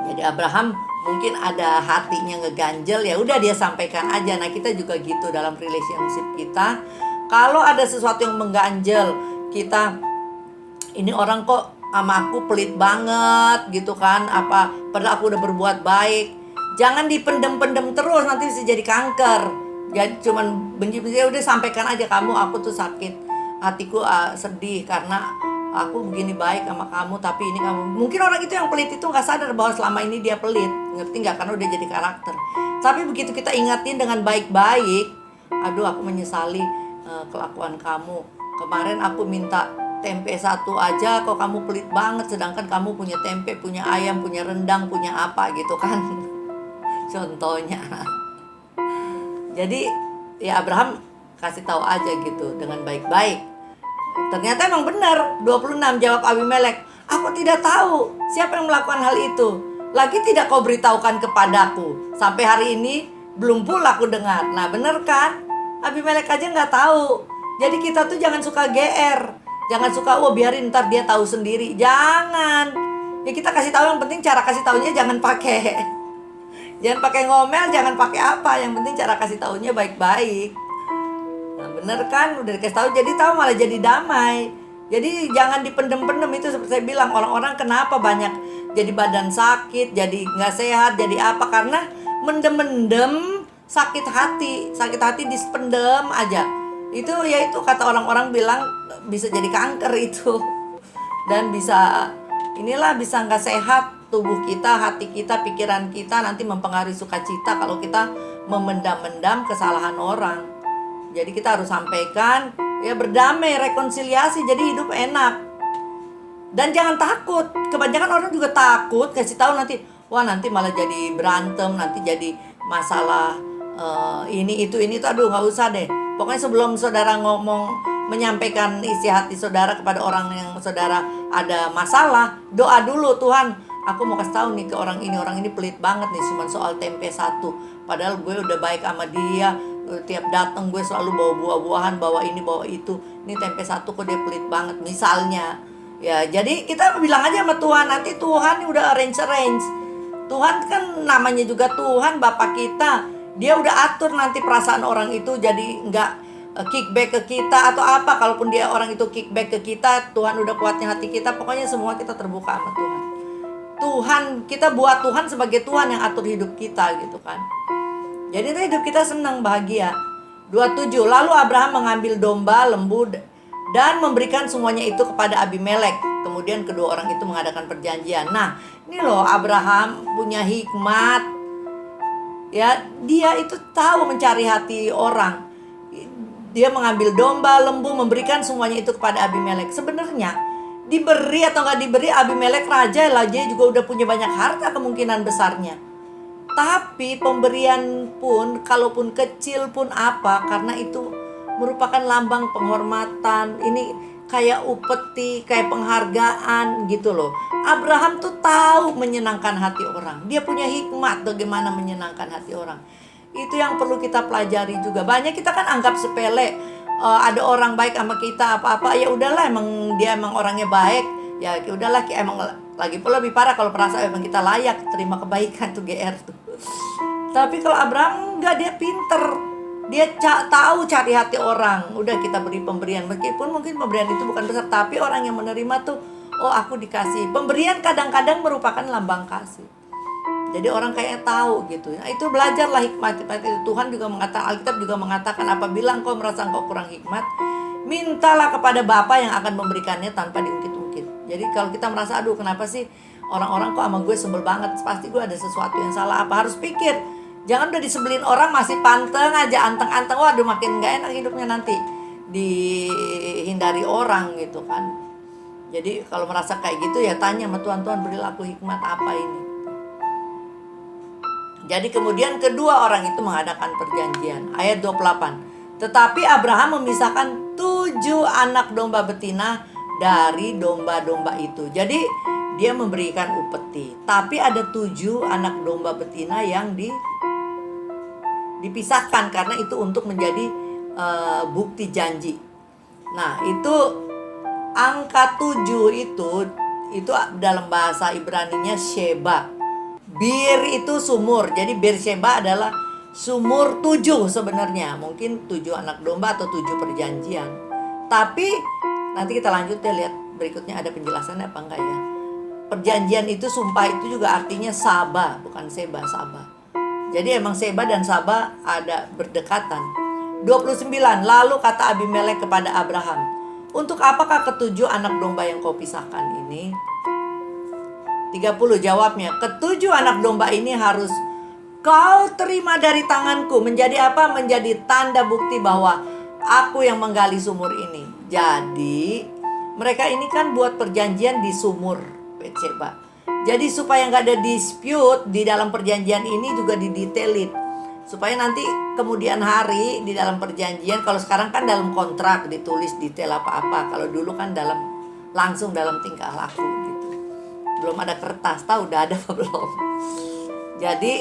Jadi Abraham mungkin ada hatinya ngeganjel, ya udah dia sampaikan aja. Nah kita juga gitu dalam relationship kita. Kalau ada sesuatu yang mengganjel kita, ini orang kok sama aku pelit banget gitu kan, apa padahal aku udah berbuat baik, jangan dipendem-pendem terus, nanti bisa jadi kanker. Jadi cuman benci-benci, udah sampaikan aja, kamu, aku tuh sakit hatiku, sedih karena aku begini baik sama kamu, tapi ini kamu. Mungkin orang itu yang pelit itu nggak sadar bahwa selama ini dia pelit, ngerti nggak? Karena udah jadi karakter. Tapi begitu kita ingatin dengan baik-baik, aduh aku menyesali kelakuan kamu. Kemarin aku minta tempe 1 aja kok kamu pelit banget, sedangkan kamu punya tempe, punya ayam, punya rendang, punya apa gitu kan. Contohnya. Jadi ya Abraham kasih tahu aja gitu dengan baik-baik. Ternyata emang benar. 26 jawab Abimelek, aku tidak tahu siapa yang melakukan hal itu. Lagi tidak kau beritahukan kepadaku. Sampai hari ini belum pula aku dengar. Nah bener kan? Abimelek aja nggak tahu. Jadi kita tuh jangan suka GR. Jangan suka biarin ntar dia tahu sendiri. Jangan. Ya kita kasih tahu, yang penting cara kasih tahunya jangan pakai jangan pakai ngomel, jangan pakai apa. Yang penting cara kasih tahunya baik-baik. Nah bener kan? Udah dikasih tahu, jadi tahu malah jadi damai. Jadi jangan dipendem-pendem. Itu seperti saya bilang, orang-orang kenapa banyak jadi badan sakit, jadi nggak sehat, jadi apa? Karena mendem-mendem sakit hati. Sakit hati dispendem aja. Itu ya itu kata orang-orang bilang bisa jadi kanker itu. Dan bisa bisa nggak sehat tubuh kita, hati kita, pikiran kita, nanti mempengaruhi sukacita kalau kita memendam-mendam kesalahan orang. Jadi kita harus sampaikan, ya berdamai, rekonsiliasi, jadi hidup enak. Dan jangan takut. Kebanyakan orang juga takut kasih tahu, nanti wah nanti malah jadi berantem, nanti jadi masalah ini itu aduh nggak usah deh. Pokoknya sebelum saudara menyampaikan isi hati saudara kepada orang yang saudara ada masalah, doa dulu, Tuhan, aku mau kasih tahu nih ke orang ini pelit banget nih, cuma soal tempe 1. Padahal gue udah baik sama dia, tiap datang gue selalu bawa buah-buahan, bawa ini bawa itu. Ini tempe 1 kok dia pelit banget misalnya. Ya, jadi kita bilang aja sama Tuhan, nanti Tuhan udah arrange. Tuhan kan namanya juga Tuhan, Bapak kita. Dia udah atur nanti perasaan orang itu jadi nggak kickback ke kita atau apa. Kalaupun dia orang itu kickback ke kita, Tuhan udah kuatnya hati kita. Pokoknya semua kita terbuka sama Tuhan. Kita buat Tuhan sebagai Tuhan yang atur hidup kita gitu kan. Jadi hidup kita senang, bahagia. 27, lalu Abraham mengambil domba, lembu, dan memberikan semuanya itu kepada Abimelek. Kemudian kedua orang itu mengadakan perjanjian. Nah, ini loh Abraham punya hikmat. Ya, dia itu tahu mencari hati orang. Dia mengambil domba, lembu, memberikan semuanya itu kepada Abimelek. Sebenarnya diberi atau nggak diberi, Abimelek raja juga udah punya banyak harta kemungkinan besarnya. Tapi pemberian pun, kalaupun kecil pun apa, karena itu merupakan lambang penghormatan. Ini kayak upeti, kayak penghargaan gitu loh. Abraham tuh tahu menyenangkan hati orang. Dia punya hikmat bagaimana menyenangkan hati orang. Itu yang perlu kita pelajari juga. Banyak kita kan anggap sepele. Ada orang baik sama kita apa-apa, ya udahlah, emang dia emang orangnya baik. Ya udahlah, emang lagi pula lebih parah kalau merasa emang kita layak terima kebaikan tuh, GR tuh. Tapi kalau Abraham enggak, dia pinter. Dia tahu cari hati orang. Udah kita beri pemberian, meskipun mungkin pemberian itu bukan besar, tapi orang yang menerima tuh, oh aku dikasih. Pemberian kadang-kadang merupakan lambang kasih. Jadi orang kayaknya tahu gitu. Nah, itu belajarlah hikmat itu. Tuhan juga mengatakan, Alkitab juga mengatakan, apabila engkau merasa engkau kurang hikmat, mintalah kepada Bapa yang akan memberikannya tanpa diungkit-ungkit. Jadi kalau kita merasa, aduh kenapa sih orang-orang kok sama gue sebel banget, pasti gue ada sesuatu yang salah. Apa harus pikir? Jangan udah disebelin orang masih panteng aja, anteng-anteng, waduh makin gak enak hidupnya nanti. Dihindari orang gitu kan. Jadi kalau merasa kayak gitu ya tanya sama Tuhan, Tuhan berilah aku hikmat apa ini. Jadi kemudian kedua orang itu mengadakan perjanjian. Ayat 28. Tetapi Abraham memisahkan 7 anak domba betina dari domba-domba itu. Jadi dia memberikan upeti. Tapi ada 7 anak domba betina yang dipisahkan karena itu untuk menjadi bukti janji. Nah, itu angka 7 itu dalam bahasa Ibraninya Sheba. Bir itu sumur. Jadi Beersheba adalah sumur 7 sebenarnya. Mungkin 7 anak domba atau 7 perjanjian. Tapi nanti kita lanjut deh, lihat berikutnya ada penjelasannya apa enggak ya. Perjanjian itu, sumpah itu juga artinya Saba, bukan Seba, Saba. Jadi emang Seba dan Saba ada berdekatan. 29, lalu kata Abimelek kepada Abraham, untuk apakah ketujuh anak domba yang kau pisahkan ini? 30 jawabnya, ketujuh anak domba ini harus kau terima dari tanganku. Menjadi apa? Menjadi tanda bukti bahwa aku yang menggali sumur ini. Jadi mereka ini kan buat perjanjian di sumur Betseba. Jadi supaya nggak ada dispute di dalam perjanjian ini juga didetailin. Supaya nanti kemudian hari di dalam perjanjian, kalau sekarang kan dalam kontrak ditulis detail apa-apa. Kalau dulu kan langsung dalam tingkah laku gitu. Belum ada kertas, tahu udah ada apa belum? Jadi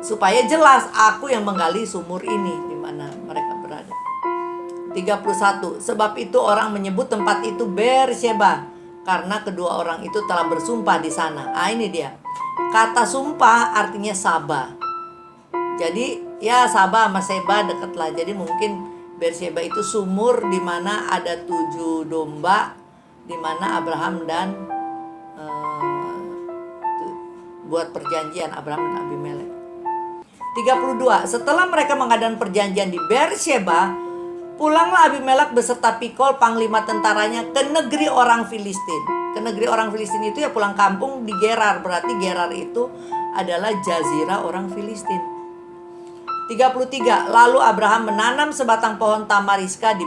supaya jelas aku yang menggali sumur ini di mana mereka berada. 31, sebab itu orang menyebut tempat itu Beersheba karena kedua orang itu telah bersumpah di sana. Ini dia. Kata sumpah artinya Saba. Jadi ya Saba sama Seba deket lah. Jadi mungkin Beersheba itu sumur di mana ada 7 domba, di mana Abraham dan buat perjanjian Abraham dan Abimelek. 32, setelah mereka mengadakan perjanjian di Beersheba, pulanglah Abimelek beserta Pikol panglima tentaranya ke negeri orang Filistin. Ke negeri orang Filistin itu ya pulang kampung di Gerar. Berarti Gerar itu adalah jazirah orang Filistin. 33, lalu Abraham menanam sebatang pohon tamariska di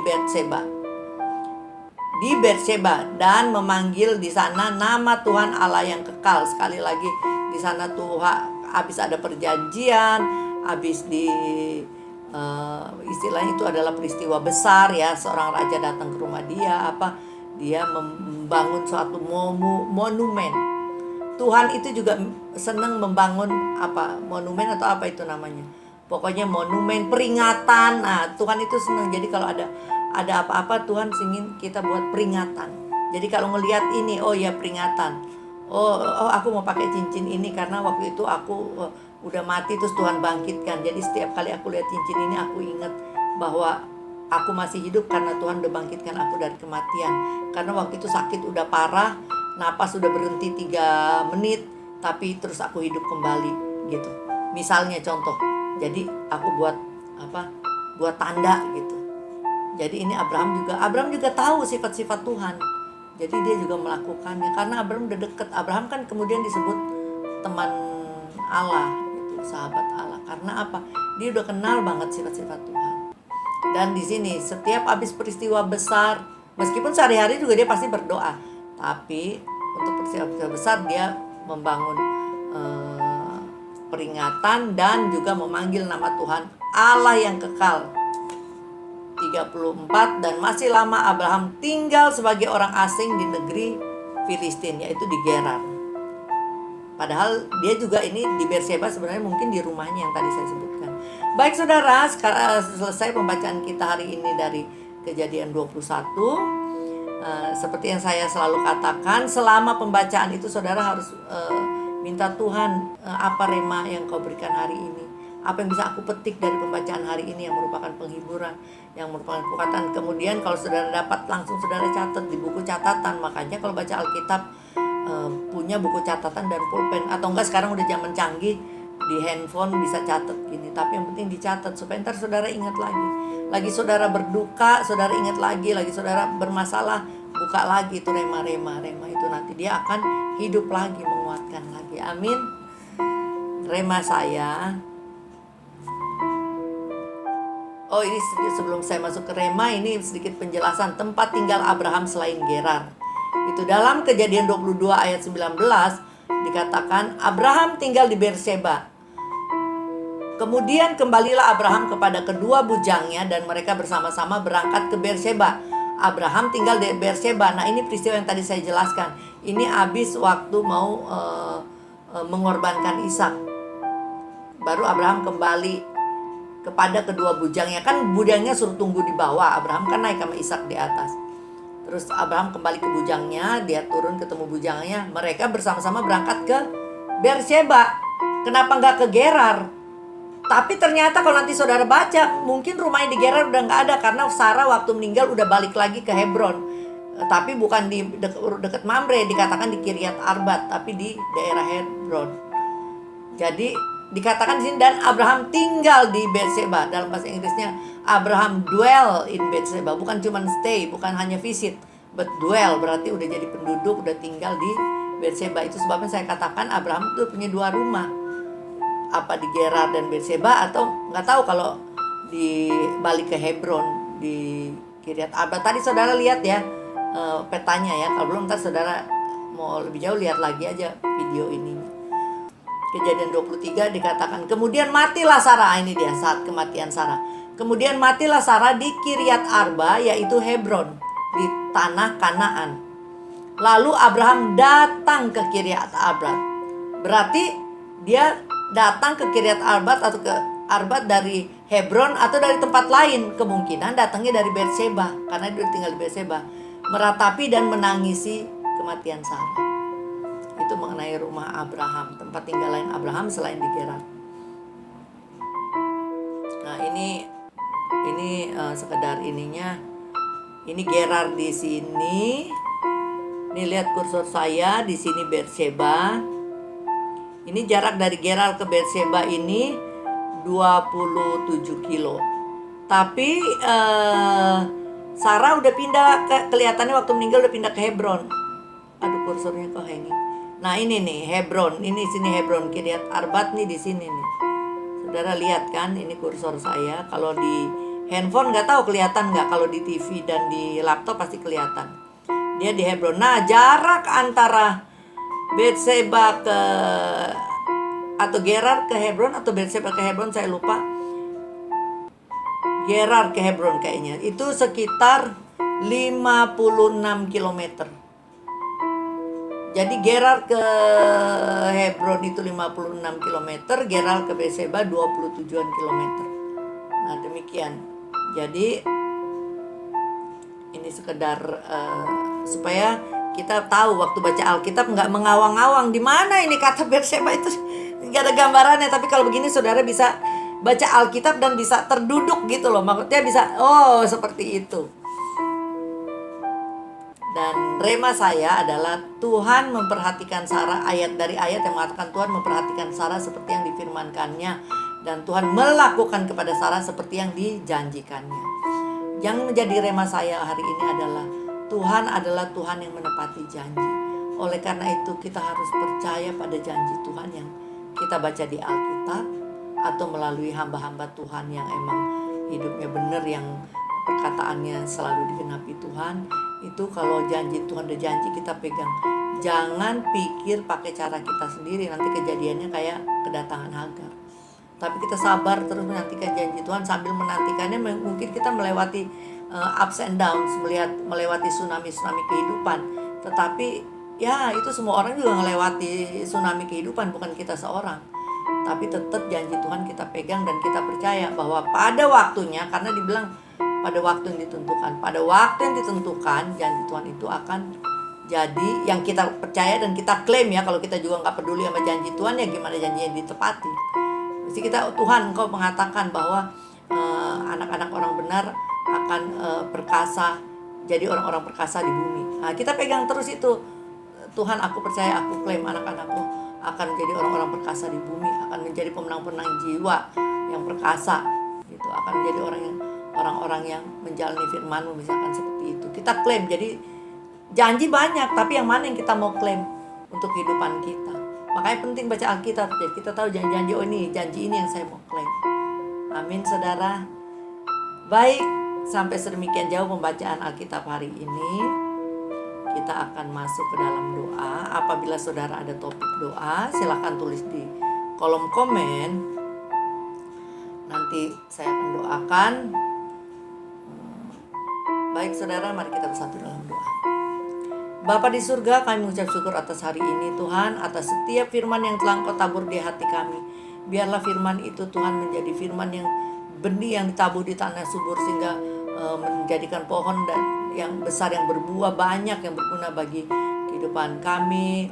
Beersheba dan memanggil di sana nama Tuhan Allah yang kekal. Sekali lagi di sana Tuhan habis ada perjanjian, habis istilahnya itu adalah peristiwa besar ya, seorang raja datang ke rumah dia, dia membangun suatu monumen. Tuhan itu juga senang membangun monumen atau apa itu namanya, pokoknya monumen peringatan. Nah Tuhan itu senang. Jadi kalau ada apa-apa Tuhan ingin kita buat peringatan. Jadi kalau ngelihat ini, oh ya peringatan. Oh aku mau pakai cincin ini karena waktu itu aku udah mati terus Tuhan bangkitkan. Jadi setiap kali aku lihat cincin ini aku ingat bahwa aku masih hidup karena Tuhan udah bangkitkan aku dari kematian. Karena waktu itu sakit udah parah, napas udah berhenti 3 menit, tapi terus aku hidup kembali gitu. Misalnya contoh. Jadi aku buat tanda gitu. Jadi ini Abraham juga tahu sifat-sifat Tuhan. Jadi dia juga melakukannya karena Abraham udah deket. Abraham kan kemudian disebut teman Allah gitu, sahabat Allah. Karena apa? Dia udah kenal banget sifat-sifat Tuhan. Dan di sini setiap habis peristiwa besar, meskipun sehari-hari juga dia pasti berdoa, tapi untuk peristiwa besar dia membangun peringatan dan juga memanggil nama Tuhan Allah yang kekal. 34, dan masih lama Abraham tinggal sebagai orang asing di negeri Filistin, yaitu di Gerar. Padahal dia juga ini di Beersheba sebenarnya mungkin di rumahnya yang tadi saya sebutkan. Baik saudara, sekarang selesai pembacaan kita hari ini dari Kejadian 21. Seperti yang saya selalu katakan, selama pembacaan itu saudara harus minta Tuhan, apa rema yang kau berikan hari ini, apa yang bisa aku petik dari pembacaan hari ini yang merupakan penghiburan, yang merupakan kekuatan. Kemudian kalau saudara dapat, langsung saudara catat di buku catatan. Makanya kalau baca Alkitab punya buku catatan dan pulpen. Atau enggak sekarang udah zaman canggih, di handphone bisa catat gini. Tapi yang penting dicatat supaya ntar saudara ingat lagi. Lagi saudara berduka, saudara ingat lagi. Lagi saudara bermasalah, buka lagi itu rema itu. Nanti dia akan hidup lagi, menguatkan lagi. Amin. Rema saya. Oh ini sebelum saya masuk ke rema, ini sedikit penjelasan tempat tinggal Abraham selain Gerar. Itu dalam Kejadian 22 ayat 19 dikatakan Abraham tinggal di Beersheba. Kemudian kembalilah Abraham kepada kedua bujangnya dan mereka bersama-sama berangkat ke Beersheba. Abraham tinggal di Beersheba. Nah ini peristiwa yang tadi saya jelaskan. Ini habis waktu mau mengorbankan Ishak. Baru Abraham kembali kepada kedua bujangnya. Kan bujangnya suruh tunggu di bawah, Abraham kan naik sama Ishak di atas. Terus Abraham kembali ke bujangnya, dia turun ketemu bujangnya, mereka bersama-sama berangkat ke Beersheba. Kenapa nggak ke Gerar? Tapi ternyata kalau nanti saudara baca, mungkin rumahnya di Gerar udah nggak ada karena Sarah waktu meninggal udah balik lagi ke Hebron. Tapi bukan di dekat Mamre, dikatakan di Kiryat Arbat, tapi di daerah Hebron. Jadi dikatakan di sini, dan Abraham tinggal di Berseba. Dalam bahasa Inggrisnya Abraham dwell in Berseba, bukan cuma stay, bukan hanya visit, but dwell, berarti udah jadi penduduk, udah tinggal di Berseba. Itu sebabnya saya katakan Abraham itu punya 2 rumah, apa di Gerar dan Berseba, atau nggak tahu kalau di balik ke Hebron di Kiryat Arba. Tadi saudara lihat ya petanya ya. Kalau belum, ntar saudara mau lebih jauh lihat lagi aja video ini. Kejadian 23 dikatakan, kemudian matilah Sarah. Ini dia saat kematian Sarah. Kemudian matilah Sarah di Kiryat Arba, yaitu Hebron, di tanah Kanaan. Lalu Abraham datang ke Kiryat Arba. Berarti dia datang ke Kiryat Arbat atau ke Arbat dari Hebron atau dari tempat lain. Kemungkinan datangnya dari Berseba, karena dia tinggal di Berseba. Meratapi dan menangisi kematian Sarah. Itu mengenai rumah Abraham, tempat tinggal lain Abraham selain di Gerar. Nah ini sekedar ininya. Ini Gerar di sini. Ini lihat kursor saya di sini Berseba. Ini jarak dari Gerar ke Berseba ini 27 kilo. Tapi Sarah udah pindah, kelihatannya waktu meninggal udah pindah ke Hebron. Aduh, kursornya kok hanging. Nah ini nih Hebron, ini sini Hebron, Kiryat Arbat nih di sini nih. Saudara lihat kan, ini kursor saya. Kalau di handphone nggak tahu kelihatan nggak, kalau di TV dan di laptop pasti kelihatan. Dia di Hebron. Nah jarak antara Berseba ke atau Gerar ke Hebron atau Berseba ke Hebron, saya lupa. Gerar ke Hebron kayaknya. Itu sekitar 56 km. Jadi Gerar ke Hebron itu 56 km, Gerar ke Berseba 27-an kilometer. Nah, demikian. Jadi ini sekedar supaya kita tahu waktu baca Alkitab nggak mengawang-awang di mana ini kata Berseba itu, nggak ada gambarannya. Tapi kalau begini saudara bisa baca Alkitab dan bisa terduduk gitu loh. Maksudnya bisa, oh seperti itu. Dan rema saya adalah Tuhan memperhatikan Sarah, ayat dari ayat yang mengatakan Tuhan memperhatikan Sarah seperti yang difirmankannya, dan Tuhan melakukan kepada Sarah seperti yang dijanjikannya. Yang menjadi rema saya hari ini adalah Tuhan adalah Tuhan yang menepati janji. Oleh karena itu kita harus percaya pada janji Tuhan yang kita baca di Alkitab, atau melalui hamba-hamba Tuhan yang emang hidupnya benar, yang perkataannya selalu digenapi Tuhan. Itu kalau janji Tuhan udah janji, kita pegang. Jangan pikir pakai cara kita sendiri, nanti kejadiannya kayak kedatangan Hagar. Tapi kita sabar terus menantikan janji Tuhan. Sambil menantikannya mungkin kita melewati ups and downs, melewati tsunami kehidupan. Tetapi ya itu semua orang juga melewati tsunami kehidupan, bukan kita seorang. Tapi tetap janji Tuhan kita pegang dan kita percaya bahwa pada waktunya, karena dibilang pada waktu yang ditentukan. Pada waktu yang ditentukan, janji Tuhan itu akan jadi yang kita percaya dan kita klaim ya. Kalau kita juga nggak peduli sama janji Tuhan, ya gimana janjinya ditepati. Mesti kita, Tuhan Engkau mengatakan bahwa anak-anak orang benar akan perkasa, jadi orang-orang perkasa di bumi. Nah, kita pegang terus itu. Tuhan, aku percaya, aku klaim anak-anakku akan menjadi orang-orang perkasa di bumi, akan menjadi pemenang-pemenang jiwa yang perkasa gitu, akan menjadi orang-orang yang menjalani firman-Mu, misalkan seperti itu. Kita klaim. Jadi janji banyak, tapi yang mana yang kita mau klaim untuk kehidupan kita. Makanya penting baca Alkitab, jadi kita tahu janji-janji, oh ini janji ini yang saya mau klaim. Amin saudara. Baik, sampai sedemikian jauh pembacaan Alkitab hari ini. Kita akan masuk ke dalam doa. Apabila saudara ada topik doa, silakan tulis di kolom komen. Nanti saya akan doakan. Baik saudara, mari kita bersatu dalam doa. Bapa di surga, kami mengucap syukur atas hari ini Tuhan, atas setiap firman yang telah Engkau tabur di hati kami. Biarlah firman itu Tuhan menjadi firman yang benih yang ditabur di tanah subur, sehingga menjadikan pohon dan yang besar, yang berbuah banyak, yang berguna bagi kehidupan kami,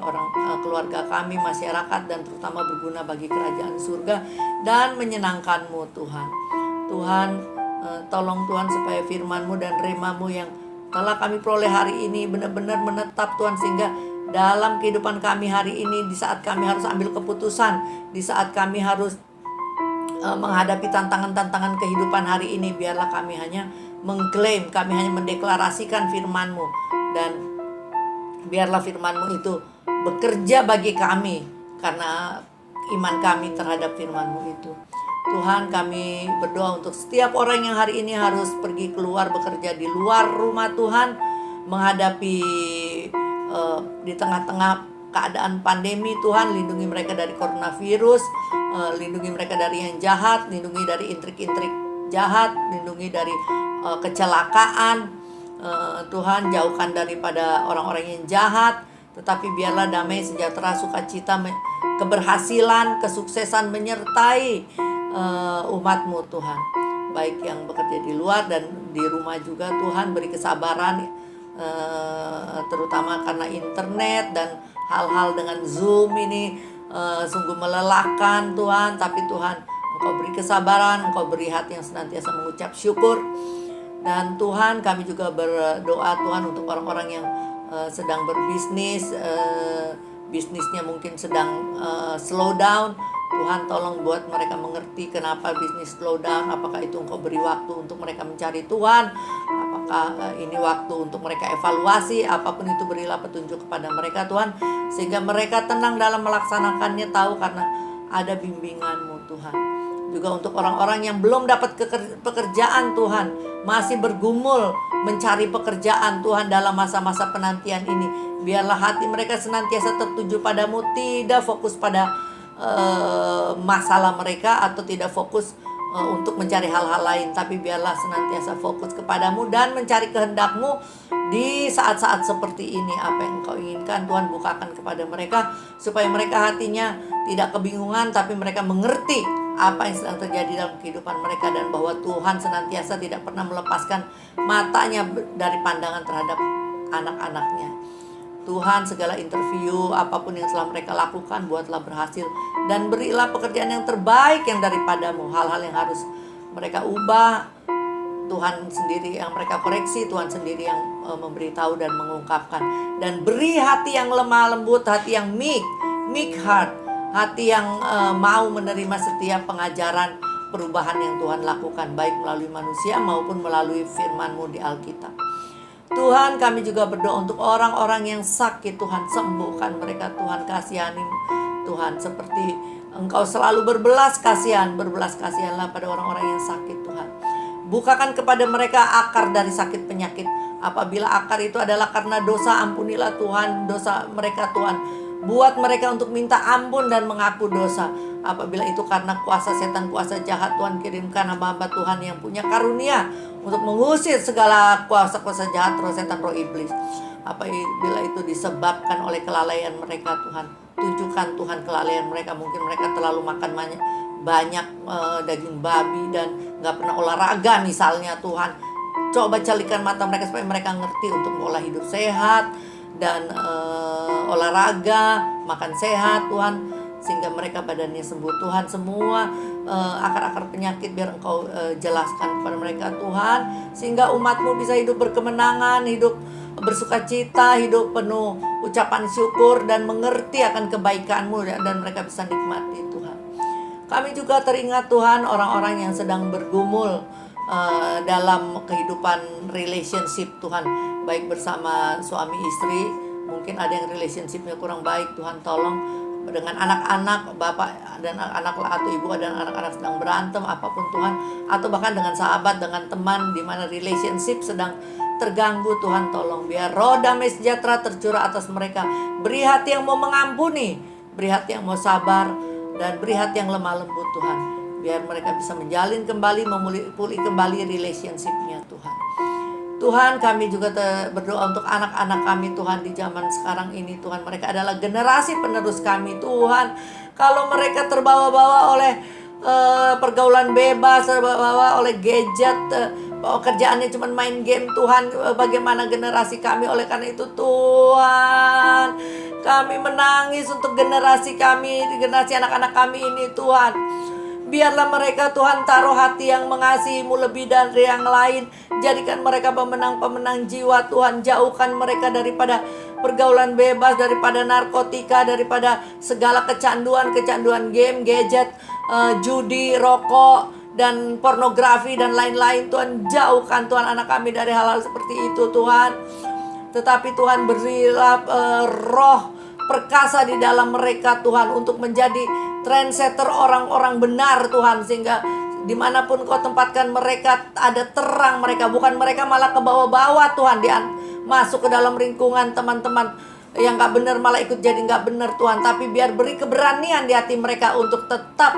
keluarga kami, masyarakat, dan terutama berguna bagi kerajaan surga dan menyenangkan-Mu Tuhan. Tuhan, tolong Tuhan supaya firman-Mu dan rema-Mu yang telah kami peroleh hari ini benar-benar menetap Tuhan, sehingga dalam kehidupan kami hari ini, di saat kami harus ambil keputusan, di saat kami harus menghadapi tantangan-tantangan kehidupan hari ini, biarlah kami hanya mengklaim, kami hanya mendeklarasikan firman-Mu, dan biarlah firman-Mu itu bekerja bagi kami karena iman kami terhadap firman-Mu itu. Tuhan, kami berdoa untuk setiap orang yang hari ini harus pergi keluar bekerja di luar rumah Tuhan, menghadapi di tengah-tengah keadaan pandemi. Tuhan, lindungi mereka dari coronavirus, lindungi mereka dari yang jahat, lindungi dari intrik-intrik jahat, lindungi dari kecelakaan. Tuhan, jauhkan daripada orang-orang yang jahat, tetapi biarlah damai, sejahtera, sukacita, keberhasilan, kesuksesan menyertai umat-Mu Tuhan, baik yang bekerja di luar dan di rumah juga. Tuhan, beri kesabaran, terutama karena internet dan hal-hal dengan Zoom ini sungguh melelahkan Tuhan. Tapi Tuhan, Engkau beri kesabaran, Engkau beri hati yang senantiasa mengucap syukur. Dan Tuhan, kami juga berdoa Tuhan untuk orang-orang yang sedang berbisnis, bisnisnya mungkin sedang slow down. Tuhan, tolong buat mereka mengerti kenapa bisnis slow down. Apakah itu Engkau beri waktu untuk mereka mencari Tuhan? Apakah ini waktu untuk mereka evaluasi? Apapun itu, berilah petunjuk kepada mereka Tuhan, sehingga mereka tenang dalam melaksanakannya, tahu karena ada bimbingan-Mu Tuhan. Juga untuk orang-orang yang belum dapat pekerjaan Tuhan, masih bergumul mencari pekerjaan Tuhan dalam masa-masa penantian ini, biarlah hati mereka senantiasa tertuju padamu, tidak fokus pada masalah mereka atau tidak fokus untuk mencari hal-hal lain, tapi biarlah senantiasa fokus kepadamu dan mencari kehendak-Mu di saat-saat seperti ini. Apa yang Engkau inginkan Tuhan, bukakan kepada mereka, supaya mereka hatinya tidak kebingungan, tapi mereka mengerti apa yang sedang terjadi dalam kehidupan mereka, dan bahwa Tuhan senantiasa tidak pernah melepaskan matanya dari pandangan terhadap anak-anaknya. Tuhan, segala interview, apapun yang telah mereka lakukan, buatlah berhasil, dan berilah pekerjaan yang terbaik yang daripada-Mu. Hal-hal yang harus mereka ubah, Tuhan sendiri yang mereka koreksi, Tuhan sendiri yang memberitahu dan mengungkapkan. Dan beri hati yang lemah lembut, hati yang meek heart, hati yang mau menerima setiap pengajaran perubahan yang Tuhan lakukan, baik melalui manusia maupun melalui firman-Mu di Alkitab. Tuhan, kami juga berdoa untuk orang-orang yang sakit. Tuhan, sembuhkan mereka. Tuhan, kasihani Tuhan, seperti Engkau selalu berbelas kasihanlah pada orang-orang yang sakit Tuhan. Bukakan kepada mereka akar dari sakit penyakit. Apabila akar itu adalah karena dosa, ampunilah Tuhan dosa mereka Tuhan. Buat mereka untuk minta ampun dan mengaku dosa. Apabila itu karena kuasa setan, kuasa jahat, Tuhan kirimkan hamba-hamba Tuhan yang punya karunia untuk mengusir segala kuasa-kuasa jahat, roh setan, roh iblis. Apabila itu disebabkan oleh kelalaian mereka Tuhan, tunjukkan Tuhan kelalaian mereka. Mungkin mereka terlalu makan banyak daging babi dan gak pernah olahraga misalnya Tuhan. Coba calikan mata mereka supaya mereka ngerti untuk mengolah hidup sehat dan olahraga, makan sehat Tuhan, sehingga mereka badannya sembuh Tuhan. Semua akar-akar penyakit biar Engkau jelaskan kepada mereka Tuhan, sehingga umat-Mu bisa hidup berkemenangan, hidup bersukacita, hidup penuh ucapan syukur dan mengerti akan kebaikan-Mu, dan mereka bisa nikmati Tuhan. Kami juga teringat Tuhan orang-orang yang sedang bergumul dalam kehidupan relationship Tuhan, baik bersama suami istri. Mungkin ada yang relationshipnya kurang baik, Tuhan tolong. Dengan anak-anak, bapak dan anak-anak atau ibu dan anak-anak sedang berantem, apapun Tuhan, atau bahkan dengan sahabat, dengan teman, di mana relationship sedang terganggu, Tuhan tolong. Biar roh damai sejahtera tercurah atas mereka. Beri hati yang mau mengampuni, beri hati yang mau sabar, dan beri hati yang lemah lembut Tuhan. Biar mereka bisa menjalin kembali, memulih kembali relationship-nya Tuhan. Tuhan, kami juga berdoa untuk anak-anak kami Tuhan di zaman sekarang ini Tuhan. Mereka adalah generasi penerus kami Tuhan. Kalau mereka terbawa-bawa oleh pergaulan bebas, terbawa oleh gadget, kerjaannya cuma main game. Tuhan, bagaimana generasi kami. Oleh karena itu Tuhan, kami menangis untuk generasi kami, generasi anak-anak kami ini Tuhan. Biarlah mereka Tuhan taruh hati yang mengasihi-Mu lebih dari yang lain. Jadikan mereka pemenang-pemenang jiwa Tuhan. Jauhkan mereka daripada pergaulan bebas, daripada narkotika, daripada segala kecanduan game, gadget, judi, rokok, dan pornografi dan lain-lain. Tuhan, jauhkan Tuhan anak kami dari hal-hal seperti itu Tuhan. Tetapi Tuhan, berilah roh perkasa di dalam mereka Tuhan, untuk menjadi trendsetter orang-orang benar Tuhan. Sehingga dimanapun Kau tempatkan mereka, ada terang mereka. Bukan mereka malah ke bawah-bawah Tuhan, masuk ke dalam lingkungan teman-teman yang gak benar, malah ikut jadi gak benar Tuhan. Tapi biar beri keberanian di hati mereka untuk tetap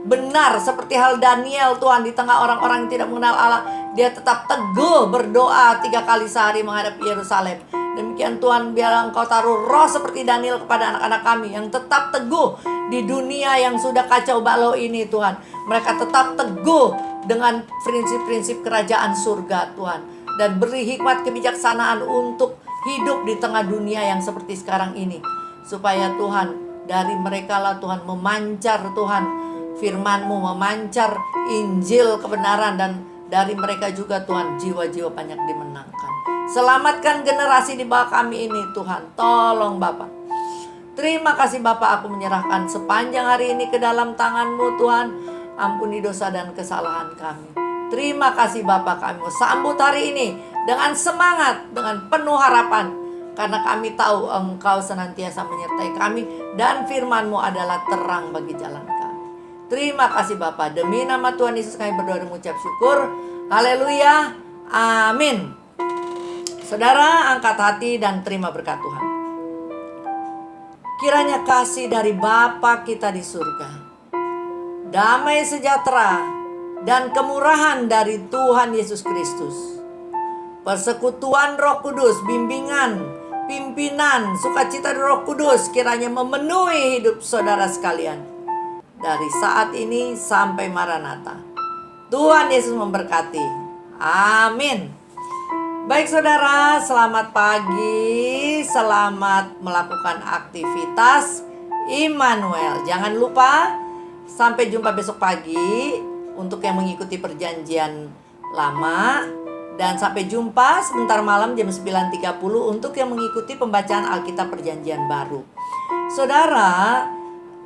benar. Seperti hal Daniel Tuhan, di tengah orang-orang yang tidak mengenal Allah, dia tetap teguh berdoa 3 kali sehari menghadap Yerusalem. Demikian Tuhan, biar Engkau taruh roh seperti Daniel kepada anak-anak kami, yang tetap teguh di dunia yang sudah kacau balau ini Tuhan. Mereka tetap teguh dengan prinsip-prinsip kerajaan surga Tuhan. Dan beri hikmat kebijaksanaan untuk hidup di tengah dunia yang seperti sekarang ini. Supaya Tuhan, dari mereka lah Tuhan memancar Tuhan firman-Mu, memancar Injil kebenaran. Dan dari mereka juga Tuhan, jiwa-jiwa banyak dimenangkan. Selamatkan generasi di bawah kami ini Tuhan. Tolong Bapa. Terima kasih Bapa, aku menyerahkan sepanjang hari ini ke dalam tangan-Mu Tuhan. Ampuni dosa dan kesalahan kami. Terima kasih Bapa, kami mau sambut hari ini dengan semangat, dengan penuh harapan. Karena kami tahu Engkau senantiasa menyertai kami, dan firman-Mu adalah terang bagi jalan kami. Terima kasih Bapa. Demi nama Tuhan Yesus kami berdoa dan mengucap syukur. Haleluya. Amin. Saudara, angkat hati dan terima berkat Tuhan. Kiranya kasih dari Bapa kita di surga, damai sejahtera dan kemurahan dari Tuhan Yesus Kristus, persekutuan Roh Kudus, bimbingan, pimpinan, sukacita Roh Kudus kiranya memenuhi hidup saudara sekalian dari saat ini sampai Maranatha. Tuhan Yesus memberkati. Amin. Baik saudara, selamat pagi, selamat melakukan aktivitas Immanuel. Jangan lupa, sampai jumpa besok pagi untuk yang mengikuti perjanjian lama. Dan sampai jumpa sebentar malam jam 9.30 untuk yang mengikuti pembacaan Alkitab perjanjian baru. Saudara,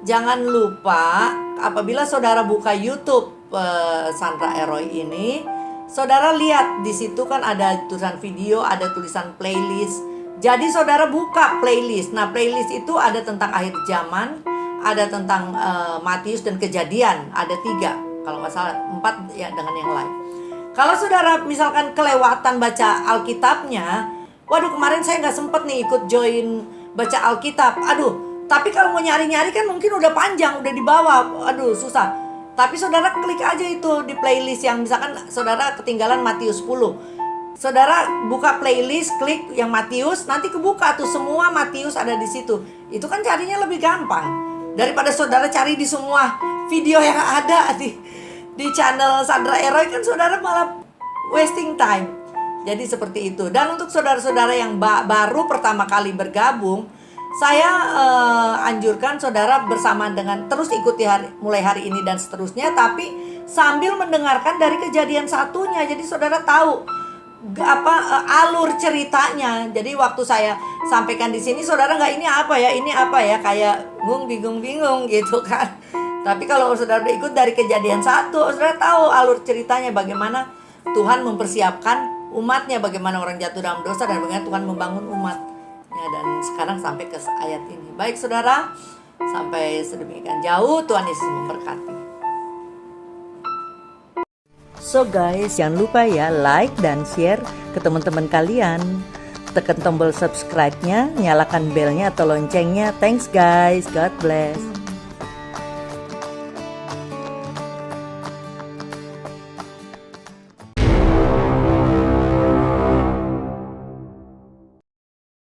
jangan lupa apabila saudara buka YouTube Sandra Eroy ini, saudara lihat di situ kan ada tulisan video, ada tulisan playlist. Jadi saudara buka playlist. Nah, playlist itu ada tentang akhir zaman, ada tentang Matius dan Kejadian, ada 3 kalau nggak salah, 4 ya dengan yang lain. Kalau saudara misalkan kelewatan baca Alkitabnya, waduh kemarin saya nggak sempet nih ikut join baca Alkitab. Aduh, tapi kalau mau nyari-nyari kan mungkin udah panjang, udah di bawah, aduh susah. Tapi saudara klik aja itu di playlist yang misalkan saudara ketinggalan Matius 10. Saudara buka playlist, klik yang Matius, nanti kebuka tuh semua Matius ada di situ. Itu kan carinya lebih gampang daripada saudara cari di semua video yang ada di channel Sandra Eroy, kan saudara malah wasting time. Jadi seperti itu. Dan untuk saudara-saudara yang baru pertama kali bergabung, saya anjurkan saudara bersama dengan terus ikuti mulai hari ini dan seterusnya, tapi sambil mendengarkan dari Kejadian 1-nya. Jadi saudara tahu alur ceritanya. Jadi waktu saya sampaikan di sini, saudara nggak ini apa ya, kayak bingung gitu kan. Tapi kalau saudara ikut dari Kejadian 1, saudara tahu alur ceritanya, bagaimana Tuhan mempersiapkan umatnya, bagaimana orang jatuh dalam dosa dan bagaimana Tuhan membangun umat. Ya, dan sekarang sampai ke ayat ini. Baik saudara, sampai sedemikian jauh, Tuhan Yesus memberkati. So guys, jangan lupa ya like dan share ke teman-teman kalian. Tekan tombol subscribe-nya, nyalakan belnya atau loncengnya. Thanks guys, God bless.